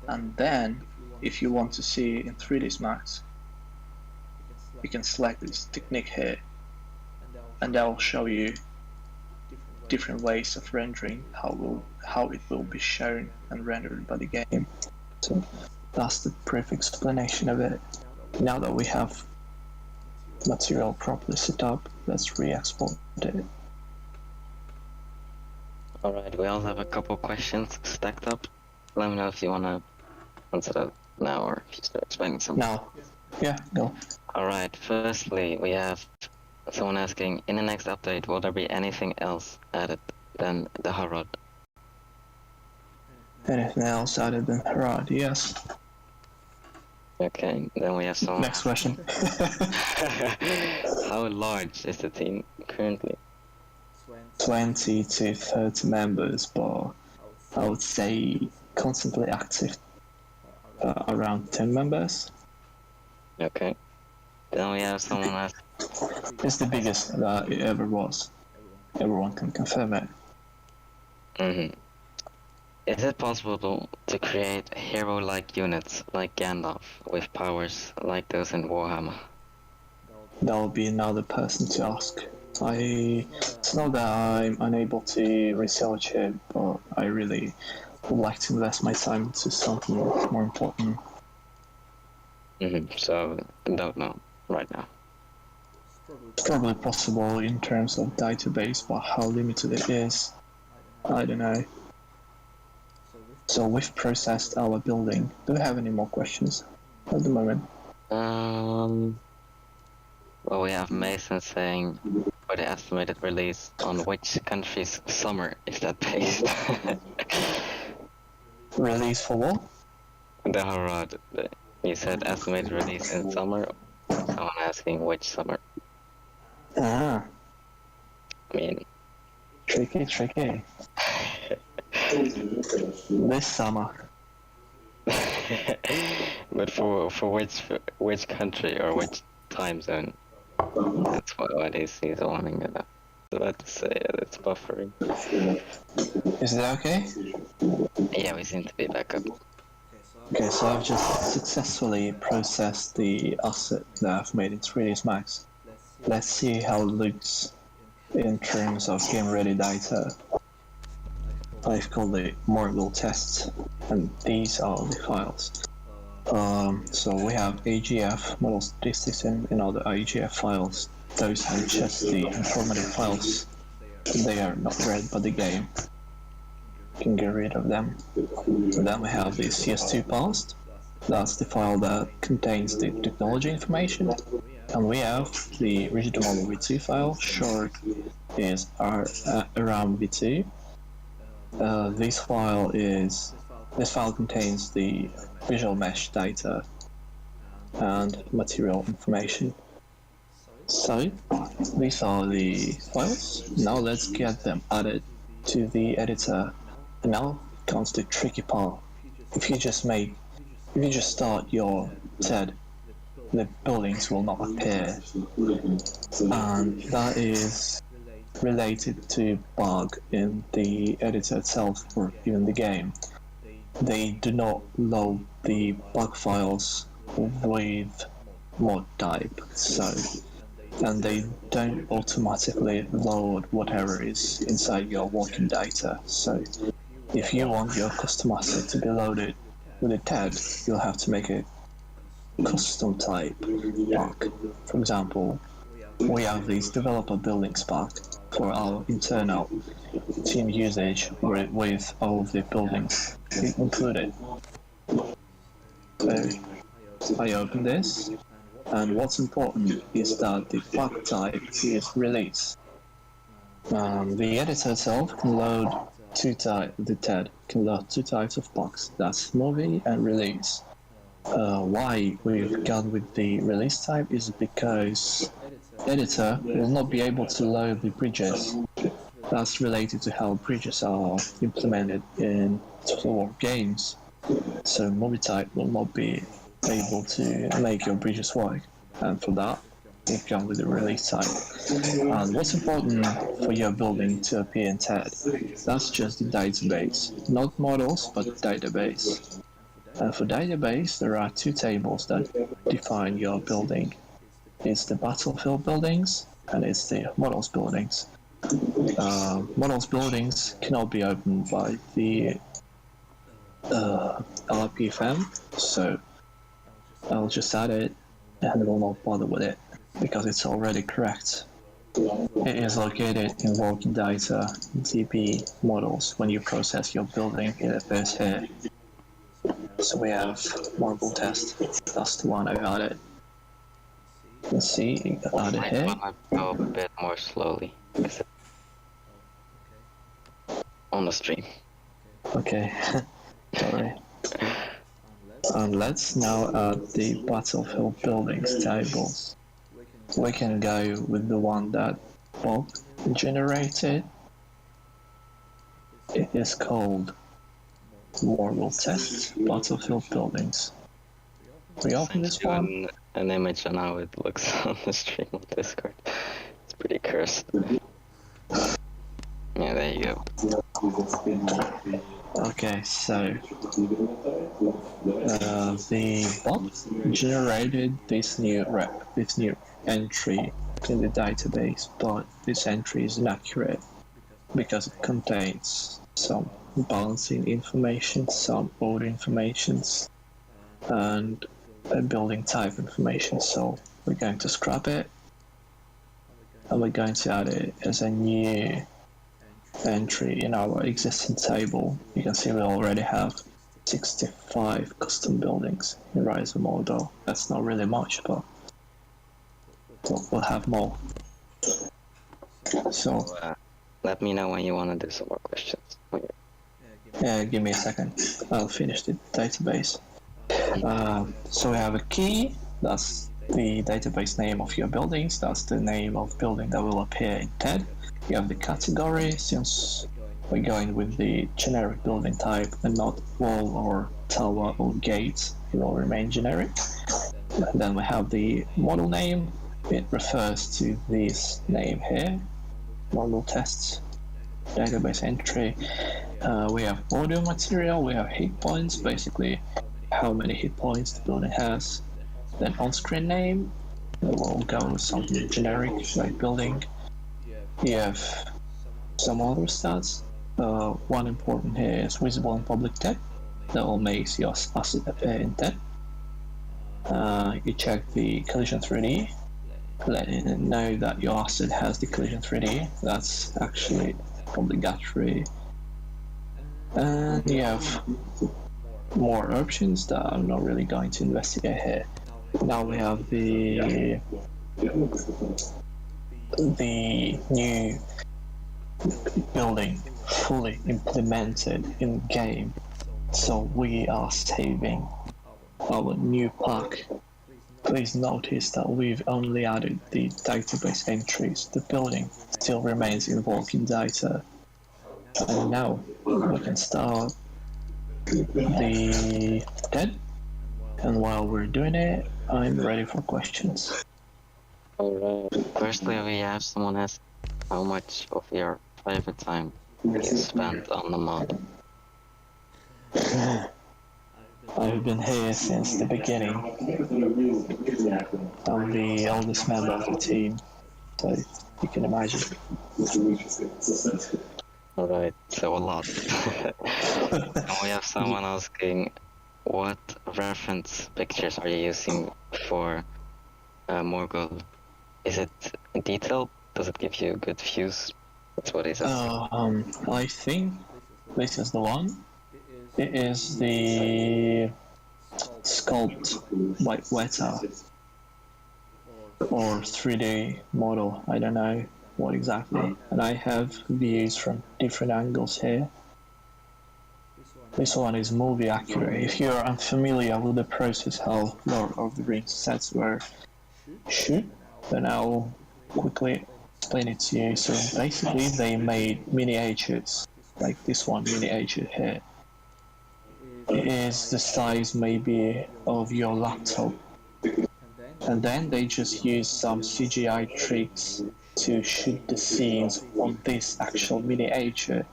And then, if you want to see it in 3ds Max, you can select this technique here, and that will show you different ways of rendering, how it will be shown and rendered by the game. So that's the brief explanation of it. Now that we have material properly set up, let's re-export it. Alright, we all have a couple questions stacked up. Let me know if you want to answer that now or if you start explaining something. Now, yeah, go. Alright, firstly, we have someone asking, in the next update, will there be anything else added than the Harad? Anything else added than Harad? Yes. Okay, then we have someone. Next question. How large is the team currently? 20 to 30 members, but I would say constantly active, around 10 members. Okay. Then we have someone ask. It's the biggest that it ever was. Everyone can confirm it. Mm-hmm. Is it possible to create hero-like units like Gandalf with powers like those in Warhammer? That will be another person to ask. It's not that I'm unable to research it, but I really would like to invest my time into something more important. Mm-hmm. So, don't know right now. It's probably possible in terms of database, but how limited it is, I don't know. So we've processed our building. Do we have any more questions at the moment? Well, we have Mason saying, for the estimated release, on which country's summer is that based? Release for what? The Harad. You said estimated release in summer. Someone asking which summer. Ah. I mean... Tricky. This summer. But for which country or which time zone? That's what he's wanting it. About to say it, it's buffering. Is that okay? Yeah, we seem to be back up. Okay, so I've just successfully processed the asset that I've made in 3ds Max. Let's see how it looks in terms of game-ready data. I've called it Morgul tests, and these are the files. So we have AGF, model statistics, and other IGF files. Those are just the informative files. They are not read by the game. You can get rid of them. And then we have the CS2 parsed. That's the file that contains the technology information. And we have the rigid model v2 file. Short is around v2. This file contains the visual mesh data and material information. So these are the files. Now let's get them added to the editor. And now comes the tricky part. If you just start your TED, the buildings will not appear, and that is related to bug in the editor itself or even the game. They do not load the bug files with mod type, and they don't automatically load whatever is inside your working data. So if you want your custom asset to be loaded with a TED, you'll have to make a custom type bug. For example, we have this developer buildings bug for our internal team usage with all of the buildings included. So I open this, and what's important is that the bug type is release. The editor itself can load the TED can load two types of bugs, that's movie and release. Why we've gone with the release type is because editor will not be able to load the bridges. That's related to how bridges are implemented in Total War games. So movie type will not be able to make your bridges work. And for that, we come with the release type. And what's important for your building to appear in TED? That's just the database, not models, but database. And for database, there are two tables that define your building. It's the battlefield buildings and it's the models buildings. Models buildings cannot be opened by the LPFM, so I'll just add it and will not bother with it because it's already correct. It is located in working data DB models. When you process your building, it appears here. So we have marble test. That's the one I've added. Let's see, added here. I go a bit more slowly on the stream. Okay, sorry. And let's now add the battlefield buildings tables. We can go with the one that Bob generated. It is called Morgul Test Battlefield Buildings. We open this one. An image on how it looks on the stream on Discord. It's pretty cursed. Yeah, there you go. Okay, so the bot generated this new entry in the database, but this entry is inaccurate because it contains some balancing information, some order information, and a building type information. So we're going to scrap it, and we're going to add it as a new entry in our existing table. You can see we already have 65 custom buildings in Rise of Mordor. That's not really much, but we'll have more. So let me know when you want to do some more questions. Yeah, give me a second. I'll finish the database. So we have a key. That's the database name of your buildings. That's the name of building that will appear in TED. You have the category, since we're going with the generic building type and not wall or tower or gate, it will remain generic. And then we have the model name. It refers to this name here, model tests, database entry. We have audio material, we have hit points, basically how many hit points the building has. Then on-screen name, we'll go with something generic like building. You have some other stats. One important here is visible in public tab. That will make your asset appear in tab. You check the collision 3D, letting it know that your asset has the collision 3D. That's actually obligatory. And you have more options that I'm not really going to investigate here. Now we have the new building fully implemented in game. So we are saving our new pack. Please notice that we've only added the database entries. The building still remains in working data. And now we can start the TED. And while we're doing it, I'm ready for questions. Alright. Firstly, we have someone ask how much of your private time is spent on the mod. I've been here since the beginning. I'm the oldest member of the team, so you can imagine. Alright, so a lot. And we have someone asking, what reference pictures are you using for Morgul? Is it detailed? Does it give you good views? That's what he says. I think this is the one. It is the sculpt by Weta or 3D model. I don't know what exactly. And I have views from different angles here. This one is movie accurate. If you're unfamiliar with the process how Lord of the Rings sets were shoot, then I'll quickly explain it to you. So basically they made miniatures, like this one miniature here. is the size maybe of your laptop, and then they just use some CGI tricks to shoot the scenes on this actual miniature.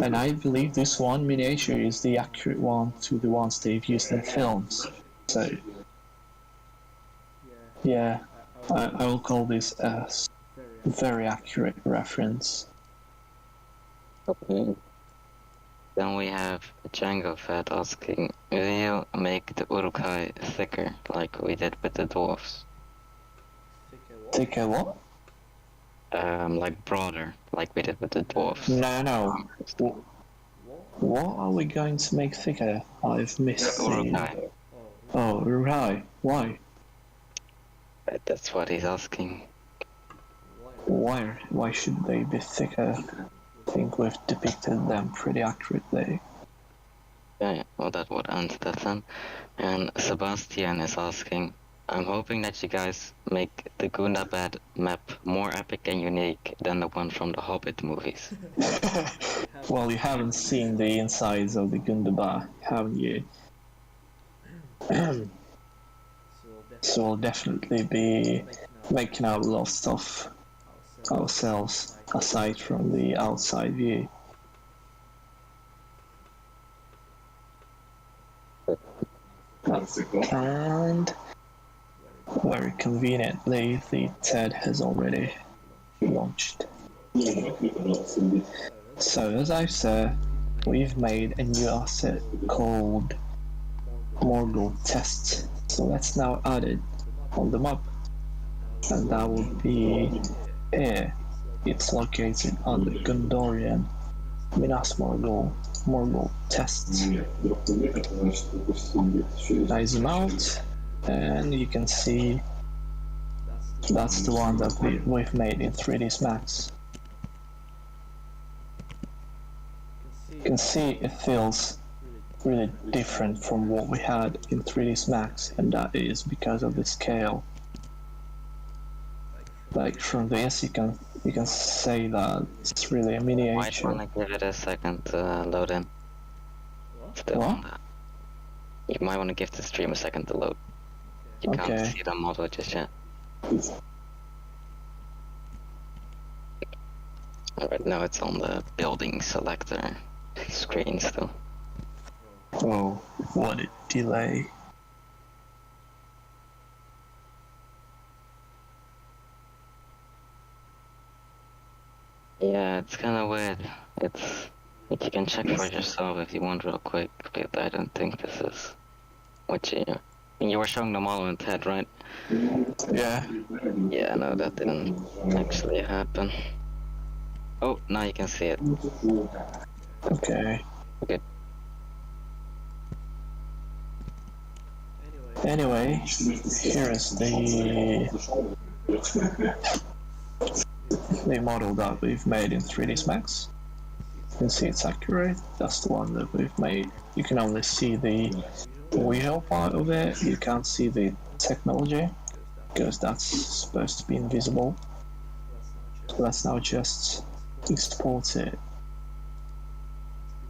And I believe this one miniature is the accurate one to the ones they've used in films. So, yeah, I will call this a very accurate reference. Okay. Then we have Django Fett asking, will you make the Urukai thicker like we did with the dwarfs? Thicker what? Like broader, like we did with the dwarfs. No. What are we going to make thicker? I've missed the... Urukai. Oh, right. Why? That's what he's asking. Why should they be thicker? I think we've depicted them pretty accurately. Yeah, well that would answer that then. And Sebastian is asking, I'm hoping that you guys make the Gundabad map more epic and unique than the one from the Hobbit movies. Well, you haven't seen the insides of the Gundabad, haven't you? So we'll definitely be making out a lot of stuff ourselves, aside from the outside view. And very conveniently, the TED has already launched. So as I've said, we've made a new asset called Morgul test. So let's now add it on the map, and that will be here. It's located on the Gondorian Minas Morgul test. I zoom out, and you can see that's the one that we've made in 3ds Max. You can see it feels really different from what we had in 3ds Max, and that is because of the scale. Like from this, you can say that it's really a miniature. Might wanna give it a second to load in. Still What? on that. You might wanna give the stream a second to load. You Okay. can't see the model just yet. Alright, now it's on the building selector screen still. Oh, what a delay. Yeah, it's kinda weird. It's like you can check for yourself if you want real quick, but I don't think this is what you were showing the model in TED, right? Yeah. Yeah, no, that didn't actually happen. Oh, now you can see it. Okay. Good. Anyway, here is the model that we've made in 3ds Max. You can see it's accurate. That's the one that we've made. You can only see the visual part of it. You can't see the technology because that's supposed to be invisible. So let's now just export it.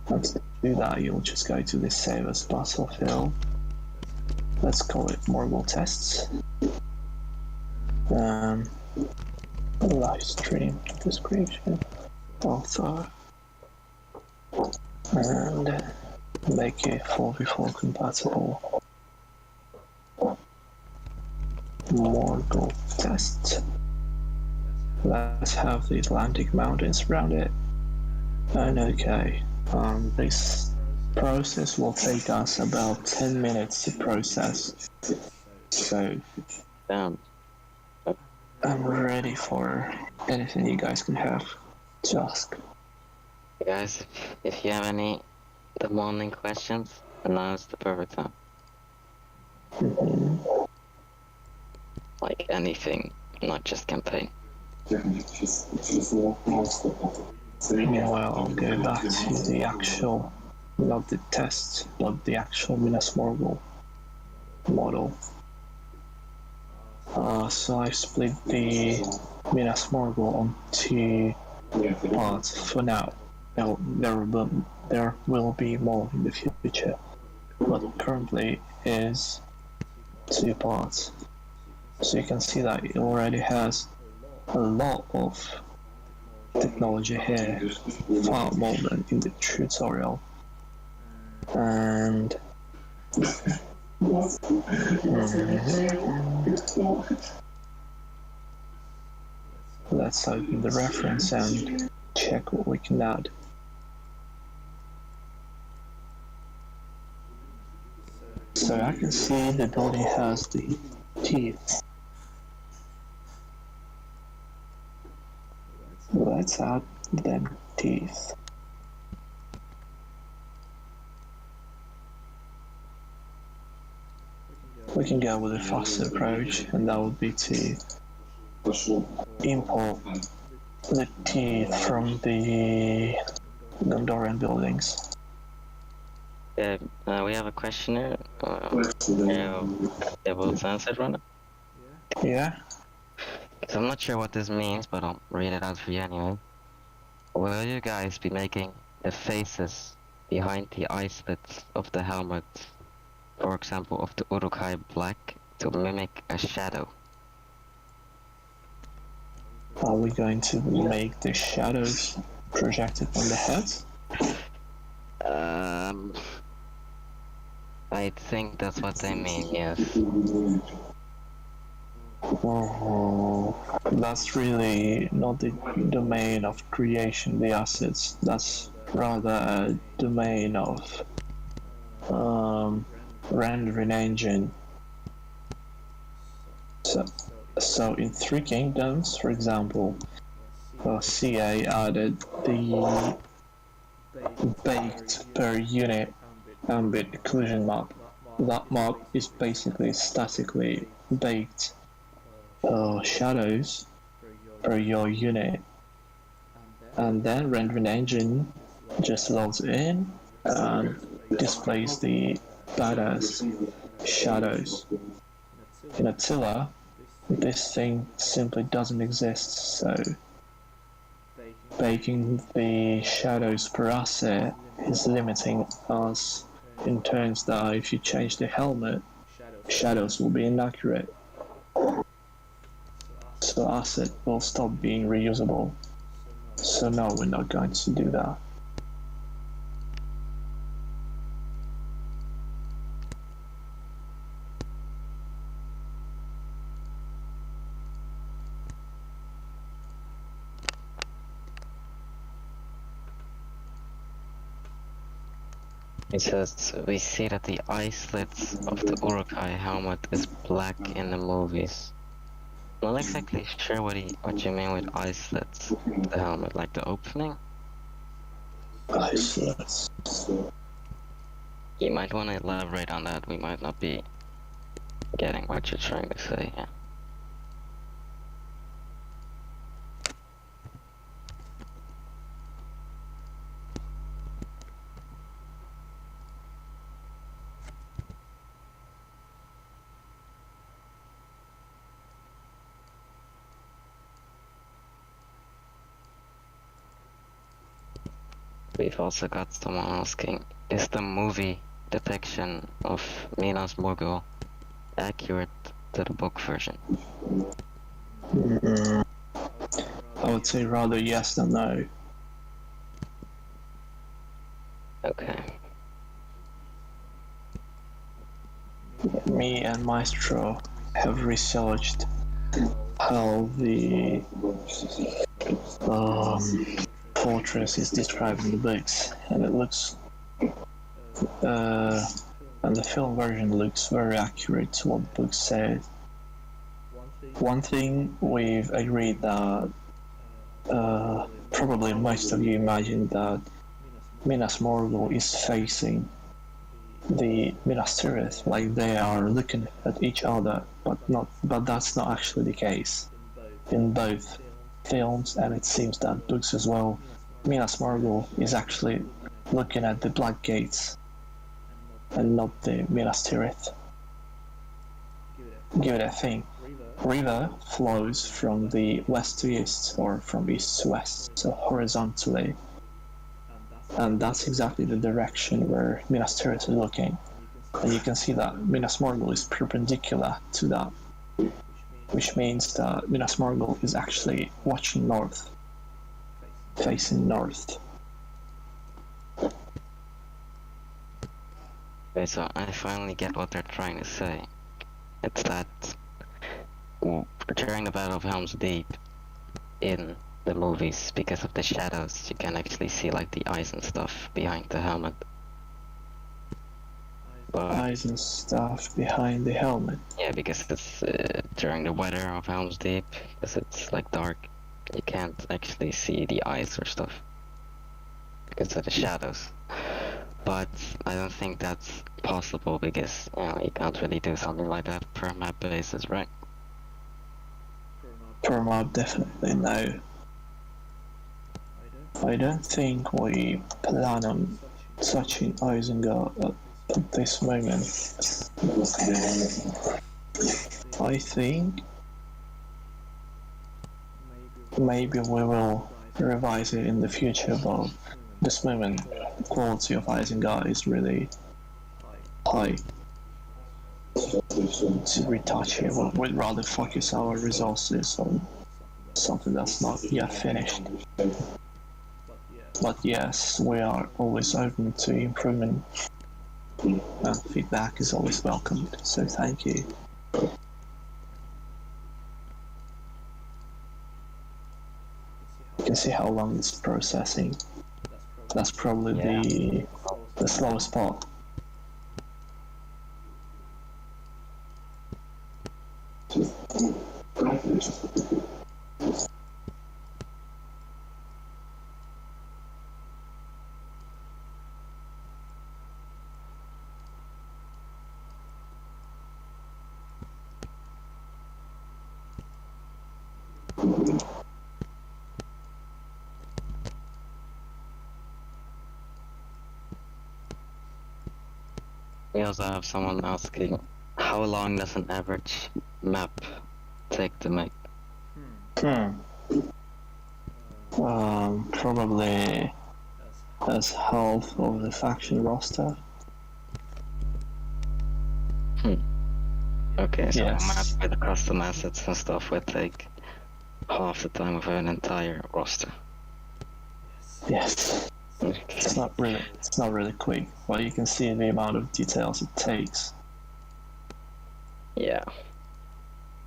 And to do that, you'll just go to the Save as Battlefield. Let's call it Morgul tests. Live stream description, author, and make it 4v4 compatible. Morgul test. Let's have the Atlantic Mountains around it. And okay, this process will take us about 10 minutes to process. So Down. I'm ready for anything you guys can have to ask. Guys, if you have any demanding questions, now is the perfect time. Like anything, not just campaign. Meanwhile, I'll go back to the actual, not the test, but the actual Minas Morgul model. So I split the Minas Morgul on two parts for now. There will there will be more in the future, but currently is 2 parts. So you can see that it already has a lot of technology here, far more than in the tutorial. And let's open the reference and check what we can add. So I can see the building has the teeth. Let's add them teeth. We can go with a faster approach, and that would be to import the teeth from the Gondorian buildings. Yeah, we have a question here. Able to answer it right now? Yeah? So I'm not sure what this means, but I'll read it out for you anyway. Will you guys be making the faces behind the eye slits of the helmet, for example of the Uruk-hai black, to mimic a shadow? Are we going to make the shadows projected on the heads? I think that's what they mean, yes. That's really not the domain of creation, the assets. That's rather a domain of rendering engine. So in Three Kingdoms, for example, CA added the baked per unit ambit occlusion map. That map is basically statically baked shadows per your unit, and then rendering engine just loads in and displays the badass shadows. In Attila, this thing simply doesn't exist, so baking the shadows per asset is limiting us in terms that if you change the helmet, shadows will be inaccurate. So asset will stop being reusable. So no, we're not going to do that. It says, we see that the eye slits of the Uruk-hai helmet is black in the movies. Not exactly sure what you mean with eye slits. The helmet, like the opening? Eye slits. You might want to elaborate on that. We might not be getting what you're trying to say, yeah. We've also got someone asking, is the movie depiction of Minas Morgul accurate to the book version? I would say rather yes than no. Okay. Me and Maestro have researched how the portrays is described in the books, and it looks and the film version looks very accurate to what the book says. One thing we've agreed that probably most of you imagine that Minas Morgul is facing the Minas Tirith, like they are looking at each other, but that's not actually the case in both films, and it seems that books as well. Minas Morgul is actually looking at the Black Gates and not the Minas Tirith. Give it a think. River flows from the west to east or from east to west, so horizontally, and that's exactly the direction where Minas Tirith is looking. And you can see that Minas Morgul is perpendicular to that, which means that Minas Morgul is actually watching north, facing north. Okay, so I finally get what they're trying to say. It's that during the Battle of Helm's Deep in the movies, because of the shadows, you can actually see like the eyes and stuff behind the helmet. But, eyes and stuff behind the helmet. yeah, because it's during the weather of Helm's Deep, because it's like dark, you can't actually see the eyes or stuff because of the shadows. But I don't think that's possible because you can't really do something like that per map basis, right? Per map, definitely no. I don't think we plan on touching Isengard at this moment. I think maybe we will revise it in the future, but this moment the quality of Isengard is really high. To retouch it, we'd rather focus our resources on something that's not yet finished. But yes, we are always open to improvement, and feedback is always welcomed, so thank you. You can see how long it's processing. That's probably the slowest part. We also have someone asking, how long does an average map take to make? Probably as half of the faction roster. Okay, so yes. a map with custom assets and stuff would take half the time of an entire roster. Yes. It's not really quick, but you can see the amount of details it takes. Yeah.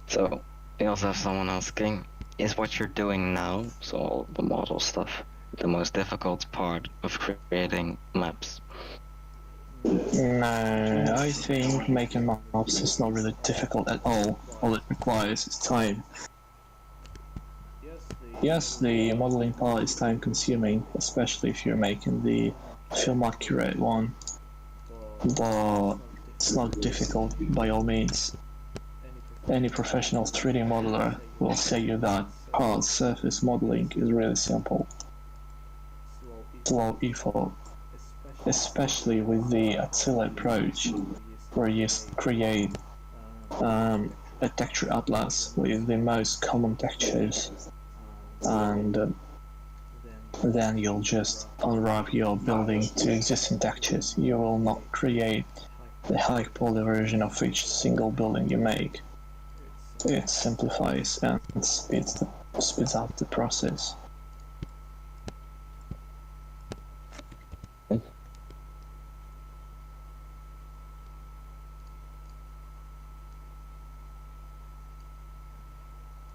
So we also have someone asking, is what you're doing now, so all the model stuff, the most difficult part of creating maps? No, I think making maps is not really difficult at all. All it requires is time. Yes, the modeling part is time consuming, especially if you're making the film accurate one, but it's not difficult by all means. Any professional 3D modeler will say you that hard surface modeling is really simple. Slow effort, especially with the Attila approach, where you create a texture atlas with the most common textures, and then you'll just unwrap your building to existing textures. You will not create the high poly version of each single building you make. It simplifies and speeds up the process.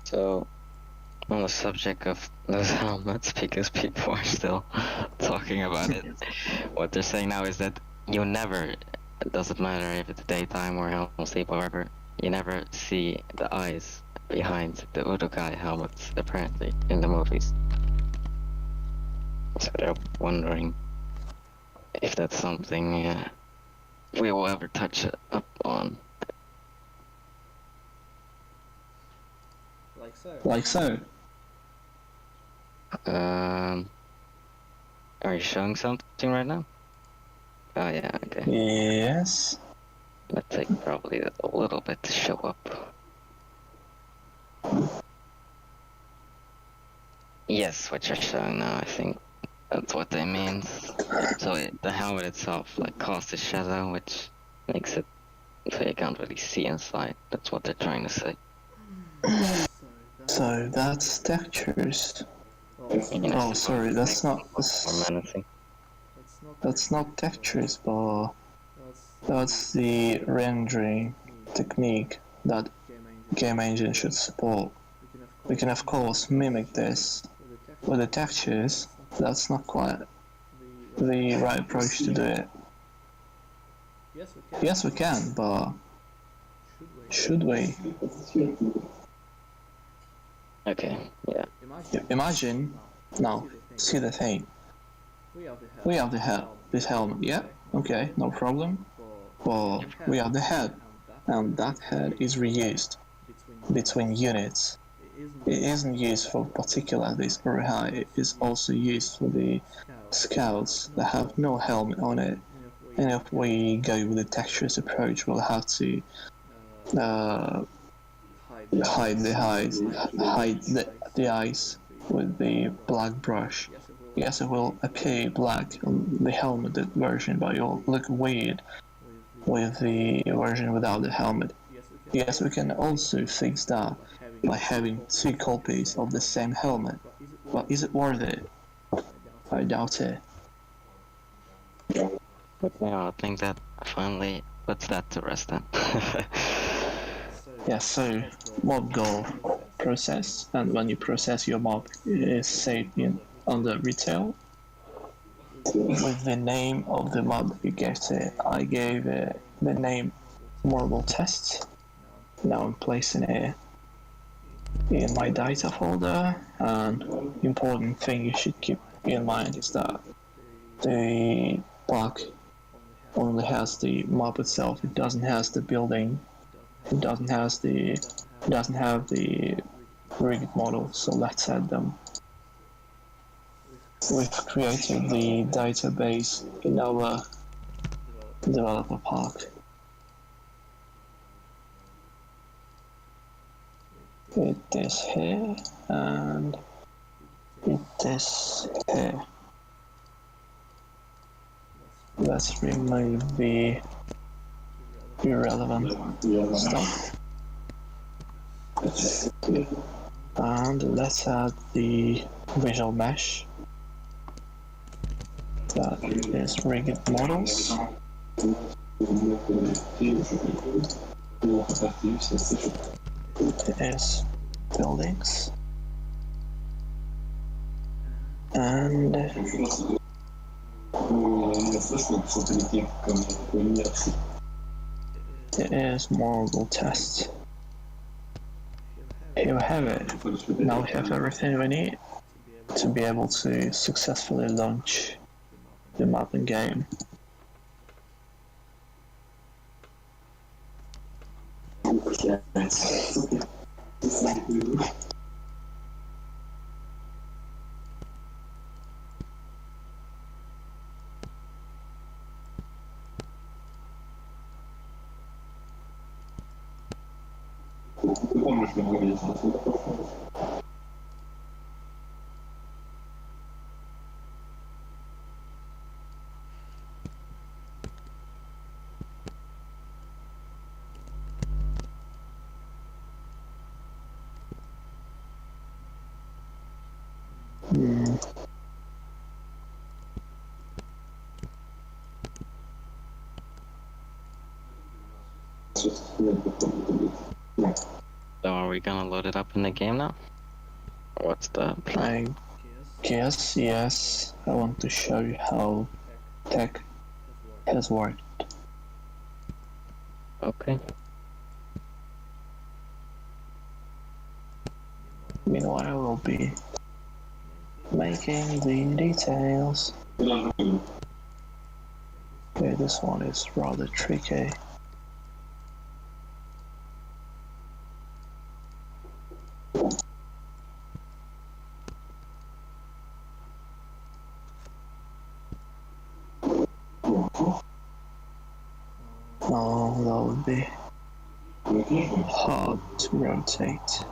So, on the subject of those helmets, because people are still talking about it, what they're saying now is that you never, it doesn't matter if it's daytime or Helm's Deep or whatever, you never see the eyes behind the Urukai helmets, apparently, in the movies. So they're wondering if that's something we will ever touch up on. Like so. Are you showing something right now? Oh yeah, okay. Yes. It'll take probably a little bit to show up. Yes, what you're showing now, I think That's what they mean. So the helmet itself like casts a shadow, which makes it so you can't really see inside. That's what they're trying to say. So that's textures. Oh, sorry, that's not. Or menacing. That's not textures, but that's the rendering technique that game engine should support. We can of course mimic this with the textures. That's not quite the right approach to do it. Yes, we can, but should we? Okay, yeah. Imagine. Now, see the thing. We have this helmet, yeah? Okay, no problem. But we have the head, and that head is reused between units. It isn't used for particular this overhaul, it is also used for the scouts that have no helmet on it. And if we go with the textures approach, we'll have to hide the eyes with the black brush. Yes, it will appear black on the helmeted version, but it will look weird with the version without the helmet. Yes, we can also fix that by having two copies of the same helmet. But is it worth it? I doubt it. But yeah, I think that finally puts that to rest then. Yeah, so mob goal process, and when you process your mob, it is saved under retail with the name of the mob you get it. I gave it the name Morgul test. Now I'm placing it in my data folder, and important thing you should keep in mind is that the block only has the mob itself. It doesn't have the building. It doesn't have the rigged model. So let's add them. We've created the database in our developer pack. It is here and it is here. Let's remove the irrelevant stuff. And let's add the visual mesh. That is rigged models. It is buildings. And it is Morgul test. Here we have it. Now we have everything we need to be able to successfully launch the mapping game. So are we gonna load it up in the game now? Or what's the plan? I guess, yes. I want to show you how tech has worked. Okay. Meanwhile, we'll be making the details. Okay, this one is rather tricky. Oh, that would be hard to rotate.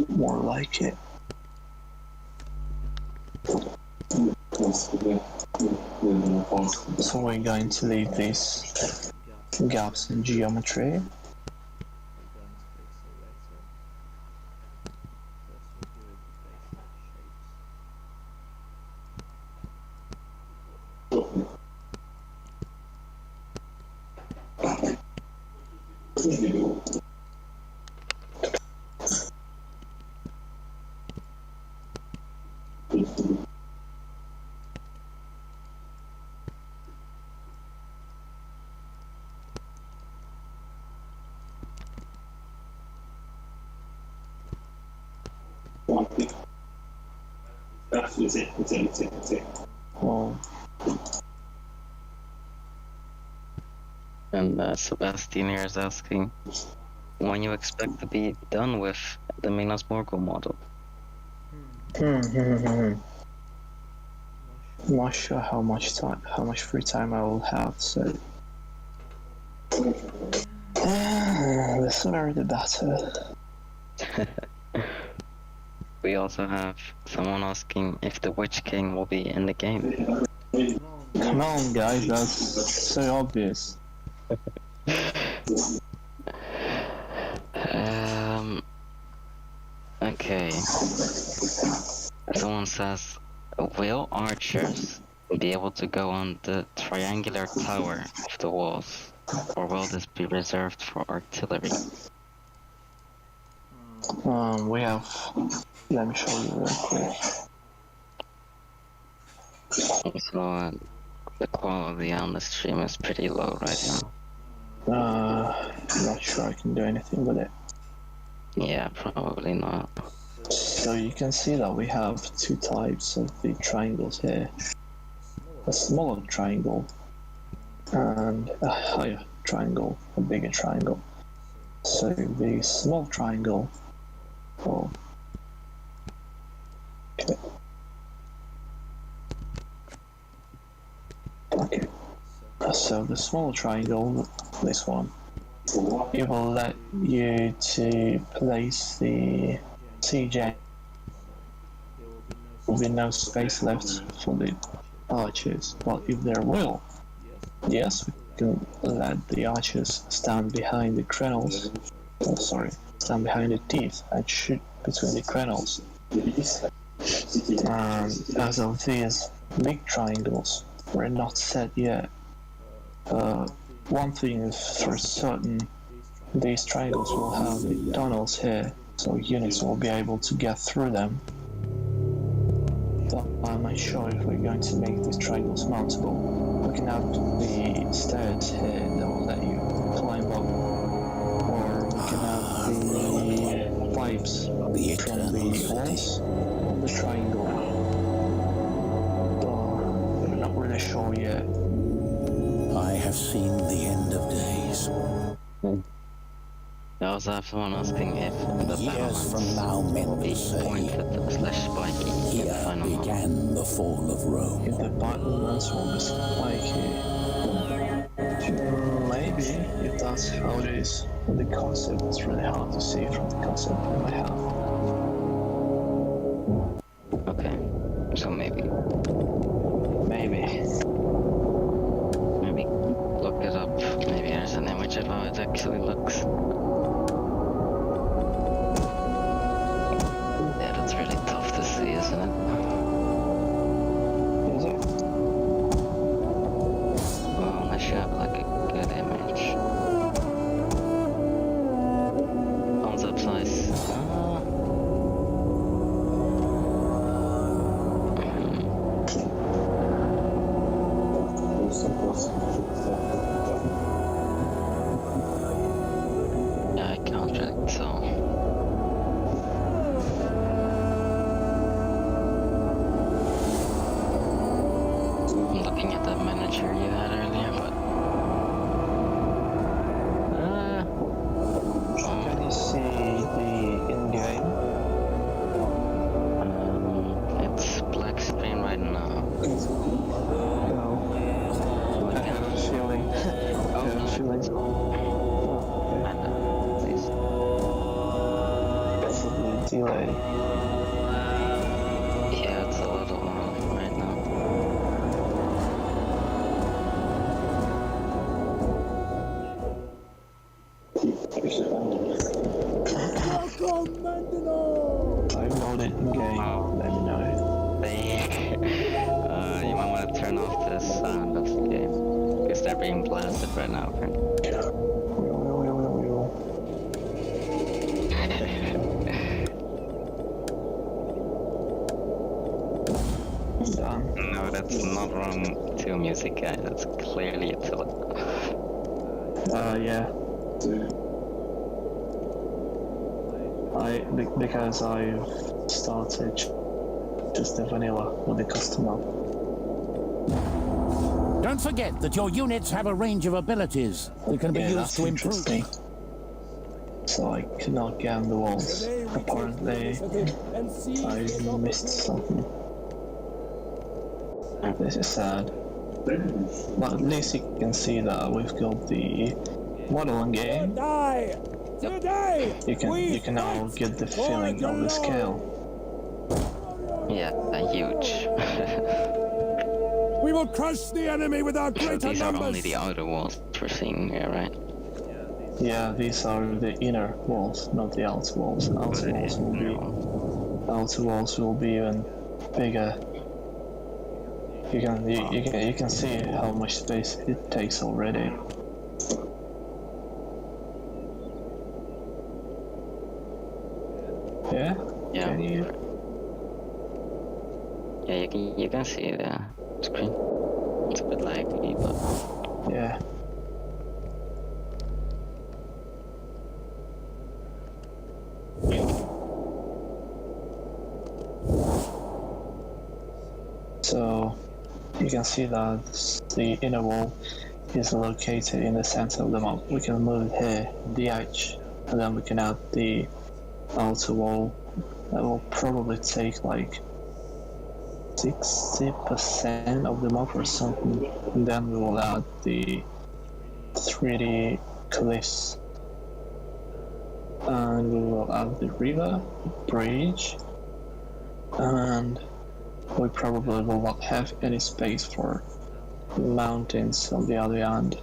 More like it. So we're going to leave these gaps in geometry. Well, And Sebastian here is asking when you expect to be done with the Minas Morgul model. Not sure how much free time I will have, so the sooner the better. We also have someone asking if the Witch King will be in the game. Come on, guys, that's so obvious. Okay. Someone says, will archers be able to go on the triangular tower of the walls, or will this be reserved for artillery? We have. Let me show you real quick. Also, the quality on the stream is pretty low right now. Not sure I can do anything with it. Yeah, probably not. So you can see that we have two types of the triangles here. A smaller triangle and a higher triangle, a bigger triangle. So the small triangle, oh, okay. So the small triangle, this one, it will let you to place the CJ. There will be no space left for the archers, but if there will, yes, we can let the archers stand behind the crenels. Oh, sorry, stand behind the teeth and shoot between the crenels. As of these big triangles, we're not set yet. One thing is for certain, these triangles will have the tunnels here, so units will be able to get through them. But I'm not sure if we're going to make these triangles mountable. We can have the stairs here that will let you climb up, or we can have the pipes from the walls of the triangle. But we're not really sure yet. I have seen the end of days. I also have someone asking if the Years from now, men will be will say, pointed slash spiky in the here final model. began the fall of Rome. If the battlements will be spiky, maybe if that's how it is with the concept, it's really hard to see from the concept we might have. Okay, so maybe look it up. Maybe there's an image of how it actually looks. Yeah, that's really tough to see, isn't it? Is it? Well, unless you have like a good image. Thumbs up size. looking at that manager you had earlier, but can you see the in-game? it's black screen right now. No. I have a feeling. I have a feeling. Please. Possibly delay. Yeah, it's a little right now. I voted in game. Let me know. You might want to turn off the sound of the game because they're being blasted right now. Done. No, that's not wrong to music, guys. That's clearly Attila. Yeah. Because I've started just the vanilla with the custom map. Don't forget that your units have a range of abilities that can be Yeah, used that's to improve. interesting. So I cannot get on the walls. Apparently, I missed something. This is sad. But at least you can see that we've got the modeling game. You can now get the feeling of the scale. Yeah, huge. We will crush the enemy with our So greater these are numbers. only the outer walls we're seeing here, right? Yeah, these are the inner walls, not the outer walls. Outer walls will be even bigger. You can see how much space it takes already. Yeah? Yeah. Can you? Yeah, you can see the screen. It's a bit laggy, but Yeah. So you can see that the inner wall is located in the center of the map. We can move it here, the edge, and then we can add the outer wall. That will probably take like 60% of the map or something. And then we will add the 3D cliffs. And we will add the river, bridge, and we probably will not have any space for mountains on the other end.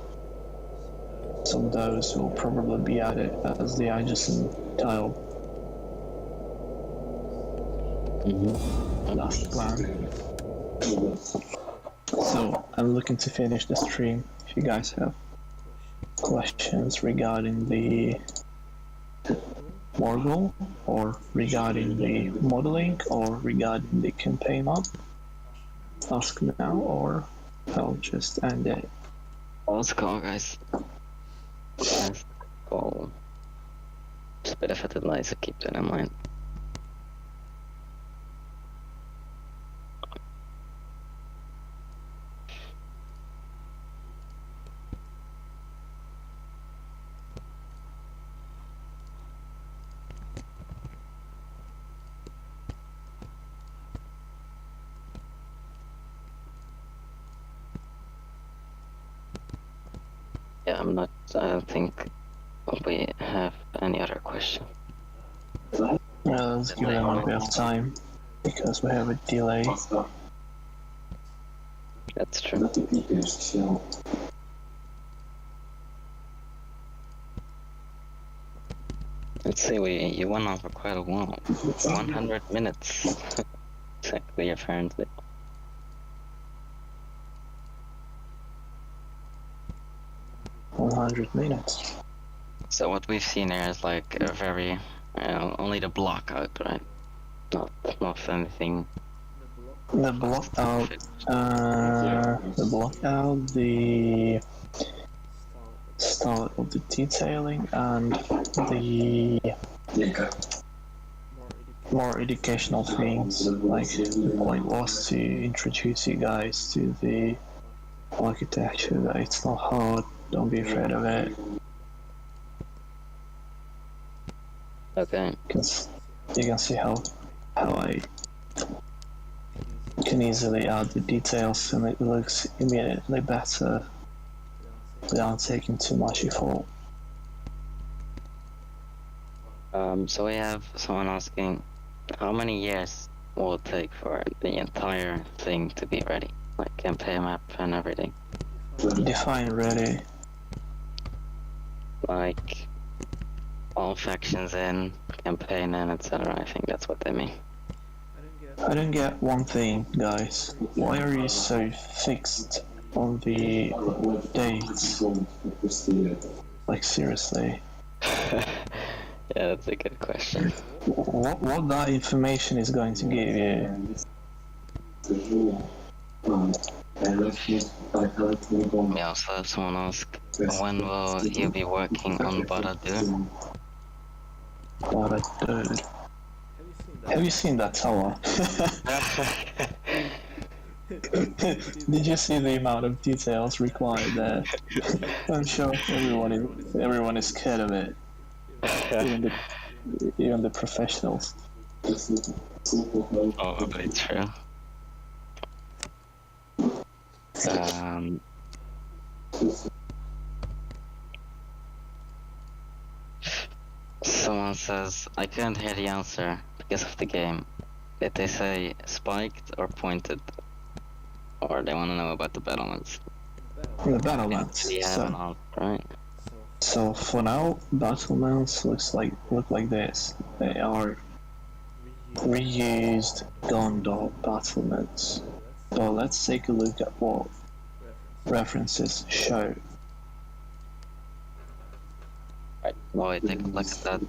Some of those will probably be added as the adjacent tile. That's the plan. So I'm looking to finish the stream. If you guys have questions regarding the Morgul, or regarding the modeling, or regarding the campaign map, ask now, or I'll just end it. let's go, guys. Let's go. Just a bit of Attila, so keep that in mind. Yeah, I don't think we have any other question. Let's give them a bit of time, because we have a delay. That's true. Let's see, you went on for quite a while. 100 minutes. Exactly, apparently. $100. So what we've seen here is like a very, only the block out, right? Not anything. The block out, the start of the detailing, and the more educational things. Like, the point was to introduce you guys to the architecture. It's not hard. Don't be afraid of it. Okay. You can see how I can easily add the details and it looks immediately better without taking too much effort. So we have someone asking, how many years will it take for the entire thing to be ready? Like campaign map and everything. Define ready. Like all factions in, campaign in, etc. I think that's what they mean. I don't get one thing, guys. Why are you so fixed on the dates? Like seriously. Yeah, that's a good question. What that information is going to give you? We also have someone ask, when will you be working on Barad-dûr? What a dude. Have you seen that tower? Did you see the amount of details required there? I'm sure everyone is scared of it. Even the professionals. Probably true. Someone says, I couldn't hear the answer because of the game. Did they say spiked or pointed? Or they want to know about the battlements? The battlements. We have an answer, right? So for now, battlements look like this. They are reused Gondor battlements. So let's take a look at what references show. Right. While I take a look at that,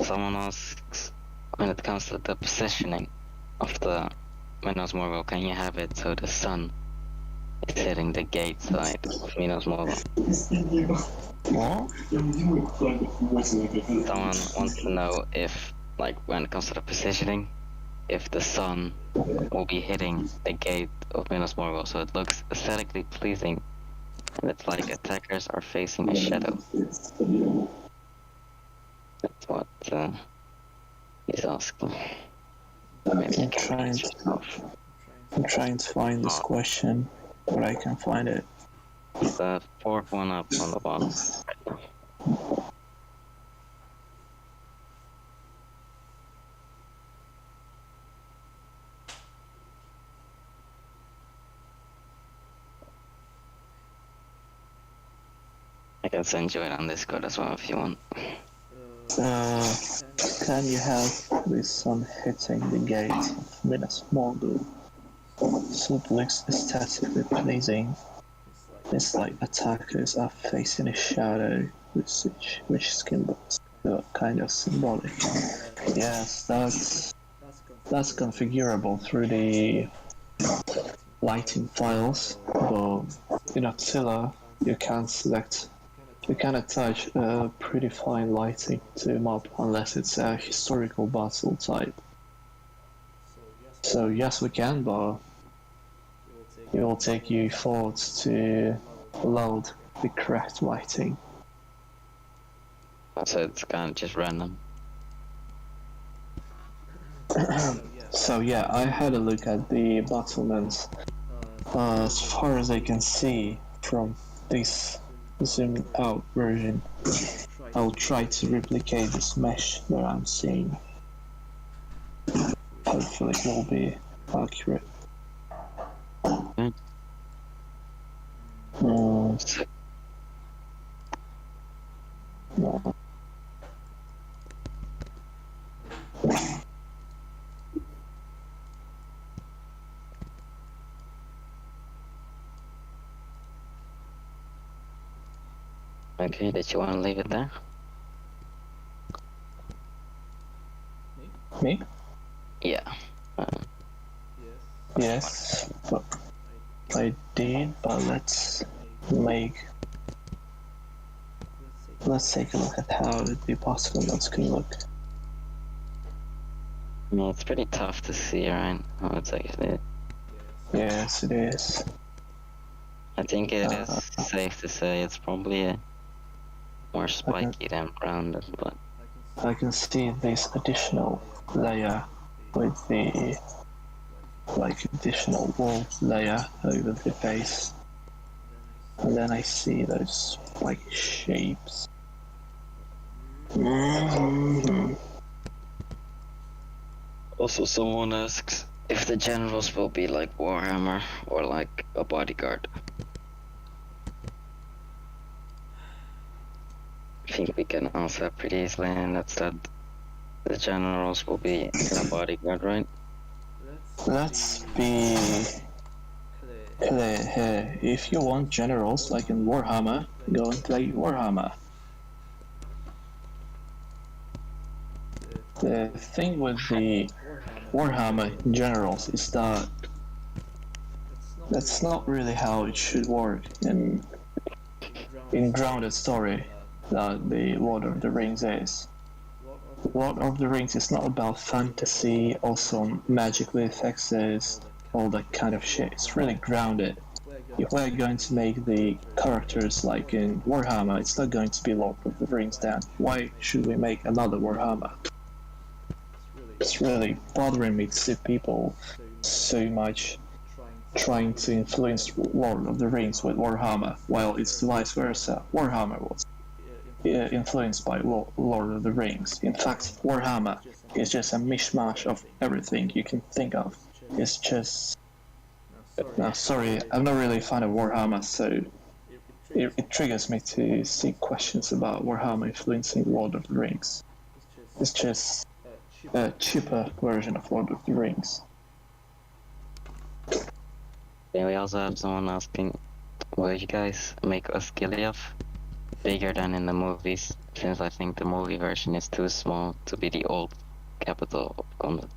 someone asks, when it comes to the positioning of the Minas Morgul, can you have it so the sun is hitting the gate side of Minas Morgul? What? Someone wants to know if, like, when it comes to the positioning, if the sun will be hitting the gate of Minas Morgul, so it looks aesthetically pleasing, and it's like attackers are facing a shadow. That's what he's asking. Maybe you can read yourself. I'm trying to find this question, but I can't find it. The fourth one up on the bottom. I can send you it on Discord as well if you want. Can you have the sun hitting the gate of Minas Morgul so it looks aesthetically pleasing? It's like attackers are facing a shadow, which is kind of symbolic. Yes, that's configurable through the lighting files, but in Attila you can't attach pretty fine lighting to a map unless it's a historical battle type. So yes, we can, but it will take you thoughts to load the correct lighting. So it's kind of just random. So yeah, I had a look at the battlements. As far as I can see from this zoomed out version, I'll try to replicate this mesh that I'm seeing. Hopefully it will be accurate. No. Okay, did you want to leave it there? Me? Yeah. Yes, but I did, but let's take a look at how the battlements can look. I mean, it's pretty tough to see, right? Oh, it's actually... Yes, it is. I think it is safe to say it's probably more spiky than rounded, but I can see this additional layer with the additional wall layer over the base, and then I see those shapes. also someone asks if the generals will be like Warhammer or like a bodyguard. I think we can answer pretty easily, and that's that the generals will be in a bodyguard, right? Let's be clear here. If you want generals like in Warhammer, go and play Warhammer. The thing with the Warhammer generals is that that's not really how it should work in grounded story that the Lord of the Rings is. Lord of the Rings is not about fantasy, awesome magical effects, all that kind of shit. It's really grounded. If we're going to make the characters like in Warhammer, it's not going to be Lord of the Rings then. Why should we make another Warhammer? It's really bothering me to see people so much trying to influence Lord of the Rings with Warhammer, while it's vice versa. Warhammer was influenced by Lord of the Rings. In fact, Warhammer is just a mishmash of everything you can think of. It's just... Now, sorry, I'm not really a fan of Warhammer, so it triggers me to see questions about Warhammer influencing Lord of the Rings. It's just a cheaper version of Lord of the Rings. Yeah, we also have someone asking, will you guys make Osgiliath bigger than in the movies, since I think the movie version is too small to be the old capital of Gondor?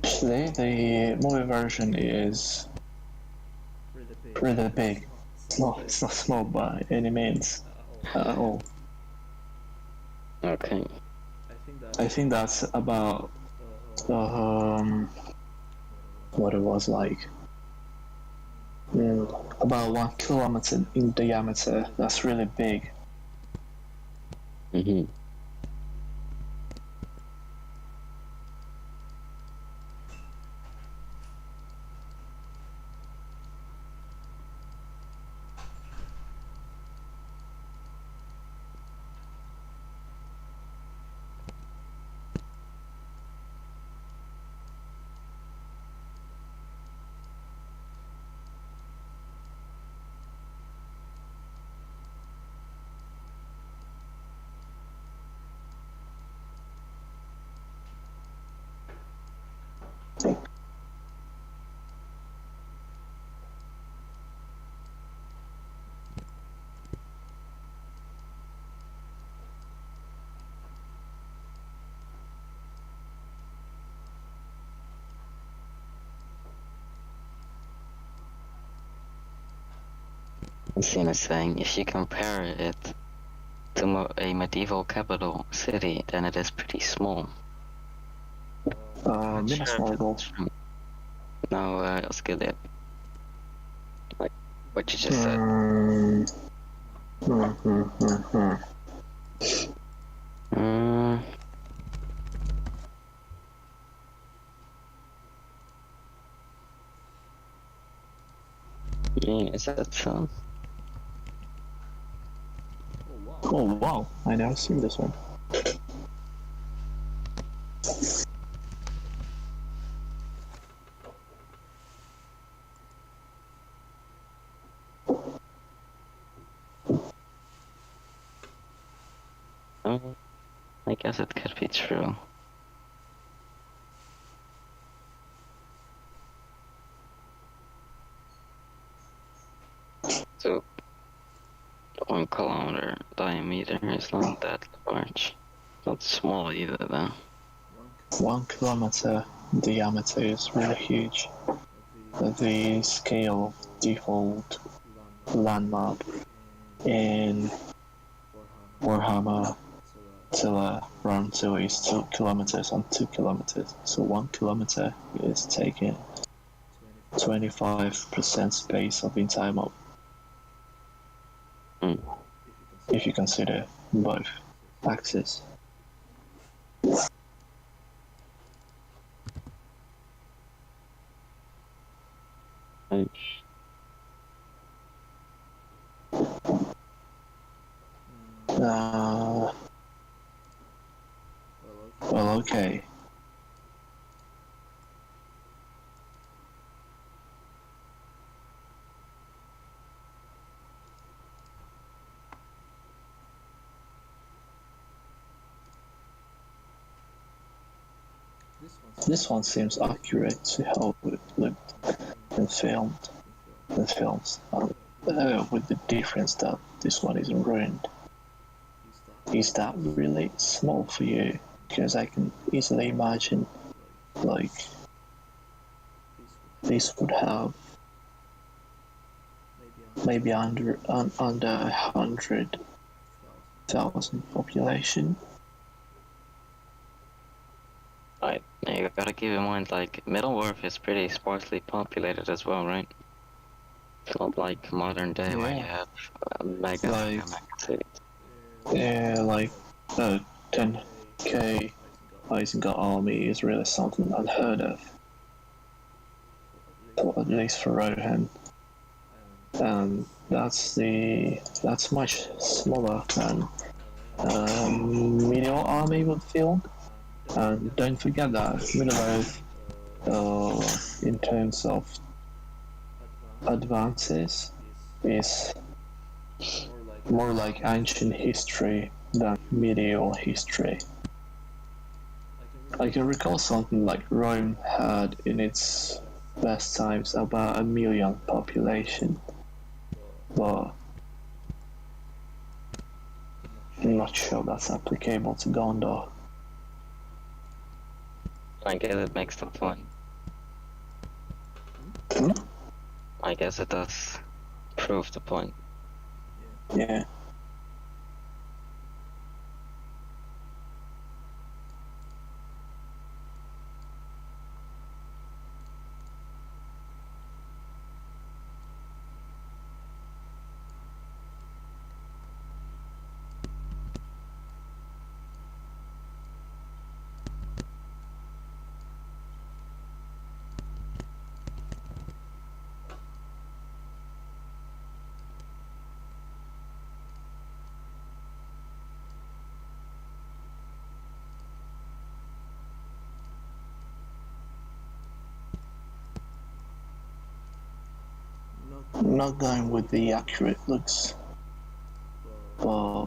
Actually, the movie version is really big. It's not small by any means at all. Okay. I think that's about what it was like. About 1 kilometer in diameter. That's really big. Mm-hmm. Sin is saying, if you compare it to a medieval capital city, then it is pretty small. Minas Morgul. No, Osgiliath. Like what you just said. Is that so? Oh wow, I never seen this one. I guess it could be true. So 1 kilometer diameter is not that large. Not small either though. 1 kilometer diameter is really huge. The scale default landmark in Warhammer Attila round 2 is 2 kilometers on 2 kilometers. So 1 kilometer is taking 25% space of entire map. If you consider both axes. Well, okay. This one seems accurate to how it looked in films, with the difference that this one isn't ruined. Is that really small for you? Because I can easily imagine, like, this would have maybe under 100,000 population. Right, you gotta keep in mind, like, Middle-earth is pretty sparsely populated as well, right? It's not like modern day where you have mega cities. Yeah, like 10k Isengard army is really something unheard of. At least for Rohan. And that's much smaller than Middle army would feel. And don't forget that Middle-earth, in terms of advances, is more like ancient history than medieval history. I can recall something like Rome had in its best times about 1 million population, but I'm not sure that's applicable to Gondor. I guess it makes the point. I guess it does prove the point. Yeah. I'm not going with the accurate looks, but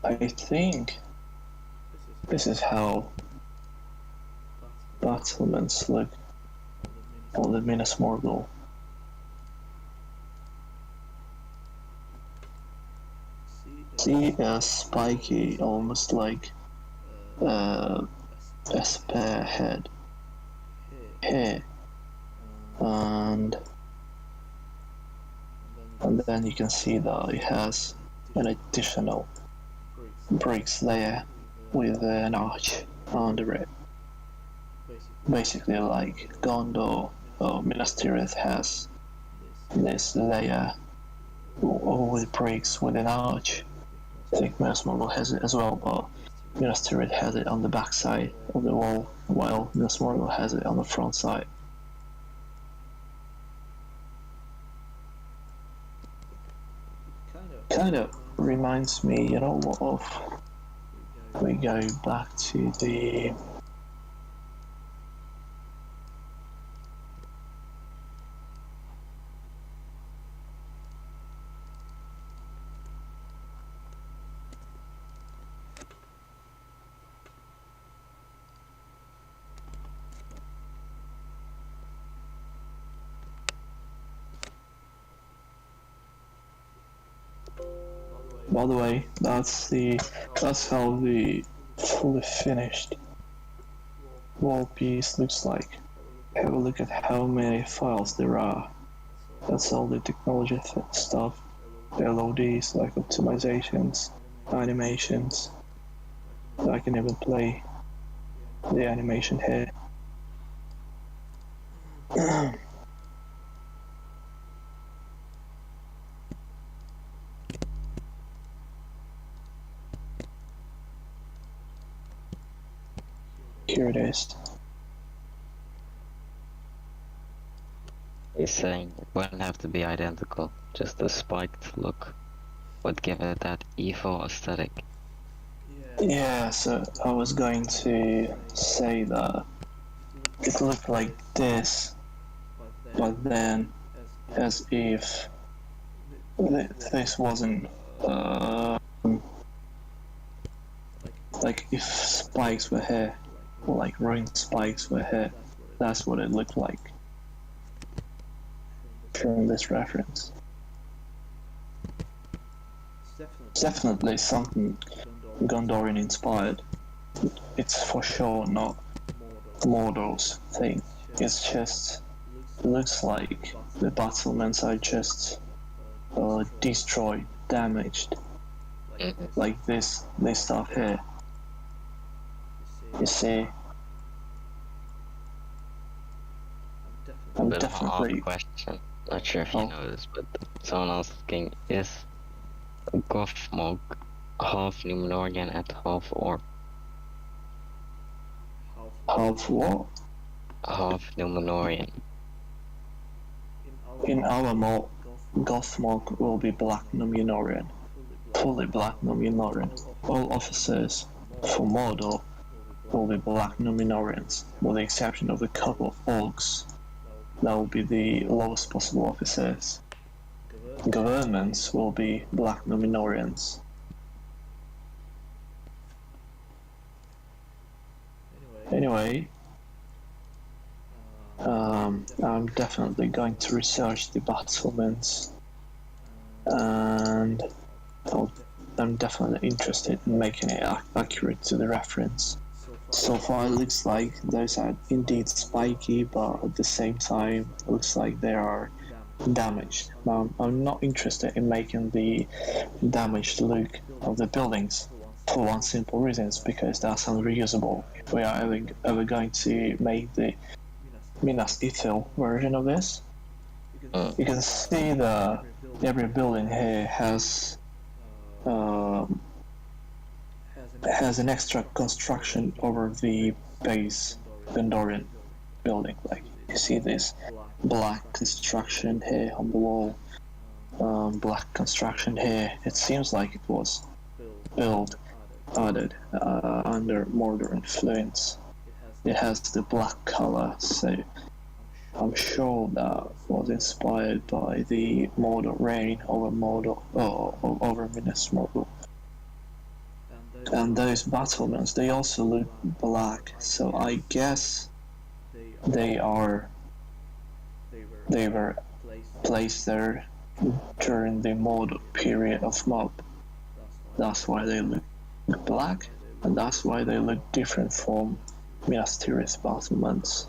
I think this is how battlements look on the Minas Morgul. See a spiky, almost like a spearhead here, and then you can see that it has an additional bricks layer with an arch under it. Basically, like Gondor or Minas Tirith has this layer with bricks with an arch. I think Minas Morgul has it as well, but Minas Tirith has it on the back side of the wall, while Minas Morgul has it on the front side. Kind of reminds me, you know, of, we go back to the By the way, that's how the fully finished wall piece looks like. Have a look at how many files there are. That's all the technology stuff. LODs like optimizations, animations. I can even play the animation here. Here it is. He's saying it wouldn't have to be identical, just a spiked look would give it that evil aesthetic. Yeah, so I was going to say that it looked like this, but then as if this wasn't like if spikes were here, or like ruined spikes were here. That's what it looked like from this reference. It's definitely something Gondorian inspired. It's for sure not Mordor's thing. It's just looks like the battlements are just destroyed, damaged, like this stuff here. You see, I'm Bit of an odd definitely. question. Not sure if you know this, but someone asking, is Gothmog half Numenorian and half Orc? Half what? Half Numenorian. In our mod, Gothmog will be Black Numenorian, fully Black Numenorian. All officers for Mordor will be Black Numenorians, with the exception of a couple of orcs. That will be the lowest possible officers. Governments will be Black Numenorians. Anyway, I'm definitely going to research the battlements, and I'm definitely interested in making it accurate to the reference. So far it looks like those are indeed spiky, but at the same time it looks like they are damaged. Now, I'm not interested in making the damaged look of the buildings for one simple reason, it's because that's unreusable. If we are ever going to make the Minas Ithil version of this, you can see that every building here has an extra construction over the base Gondorian building. Like you see this black construction here on the wall, black construction here. It seems like it was added under Mordor influence. It has the black color, so I'm sure that was inspired by the Mordor reign over over Minas Morgul. And those battlements, they also look black, so I guess they were placed there during the Mordor period of mob. That's why they look black, and that's why they look different from Minas Tirith battlements.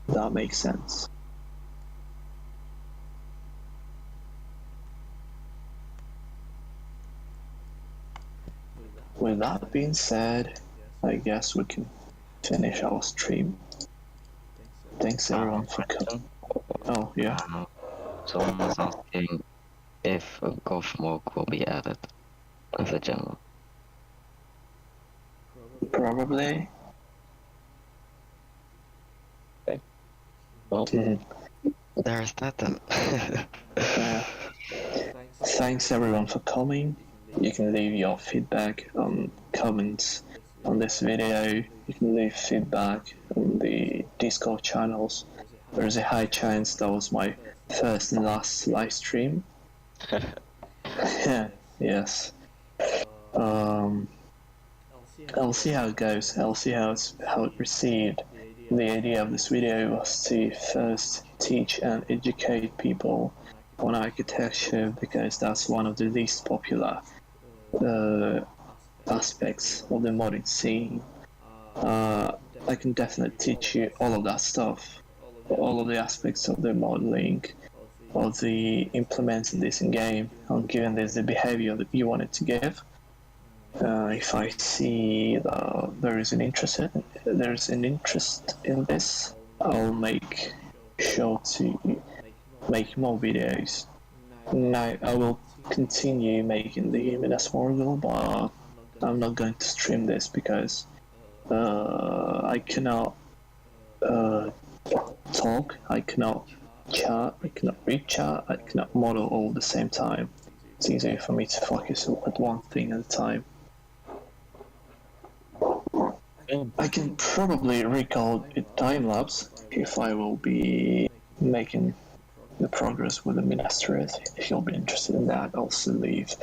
That makes sense. With that being said, I guess we can finish our stream. Thanks everyone for coming. Oh, yeah. Someone was asking if Gothmog will be added as a general. Probably. Okay. Well, there's that then. Thanks everyone for coming. You can leave your feedback comments on this video. You can leave feedback on the Discord channels. There's a high chance that was my first and last live stream. Yes. I'll see how it goes. I'll see how it received. The idea of this video was to first teach and educate people on architecture, because that's one of the least popular aspects of the modding scene. I can definitely teach you all of that stuff, all of the aspects of the modeling, of the implementing this in game, and giving this the behavior that you want it to give. If I see that there's an interest in this, I'll make sure to make more videos. Now I will continue making the Minas Morgul, but I'm not going to stream this because I cannot talk, I cannot chat, I cannot read chat, I cannot model all at the same time. It's easier for me to focus on one thing at a time. I can probably record a time lapse if I will be making the progress with the Minas turret. If you'll be interested in that, I'll still leave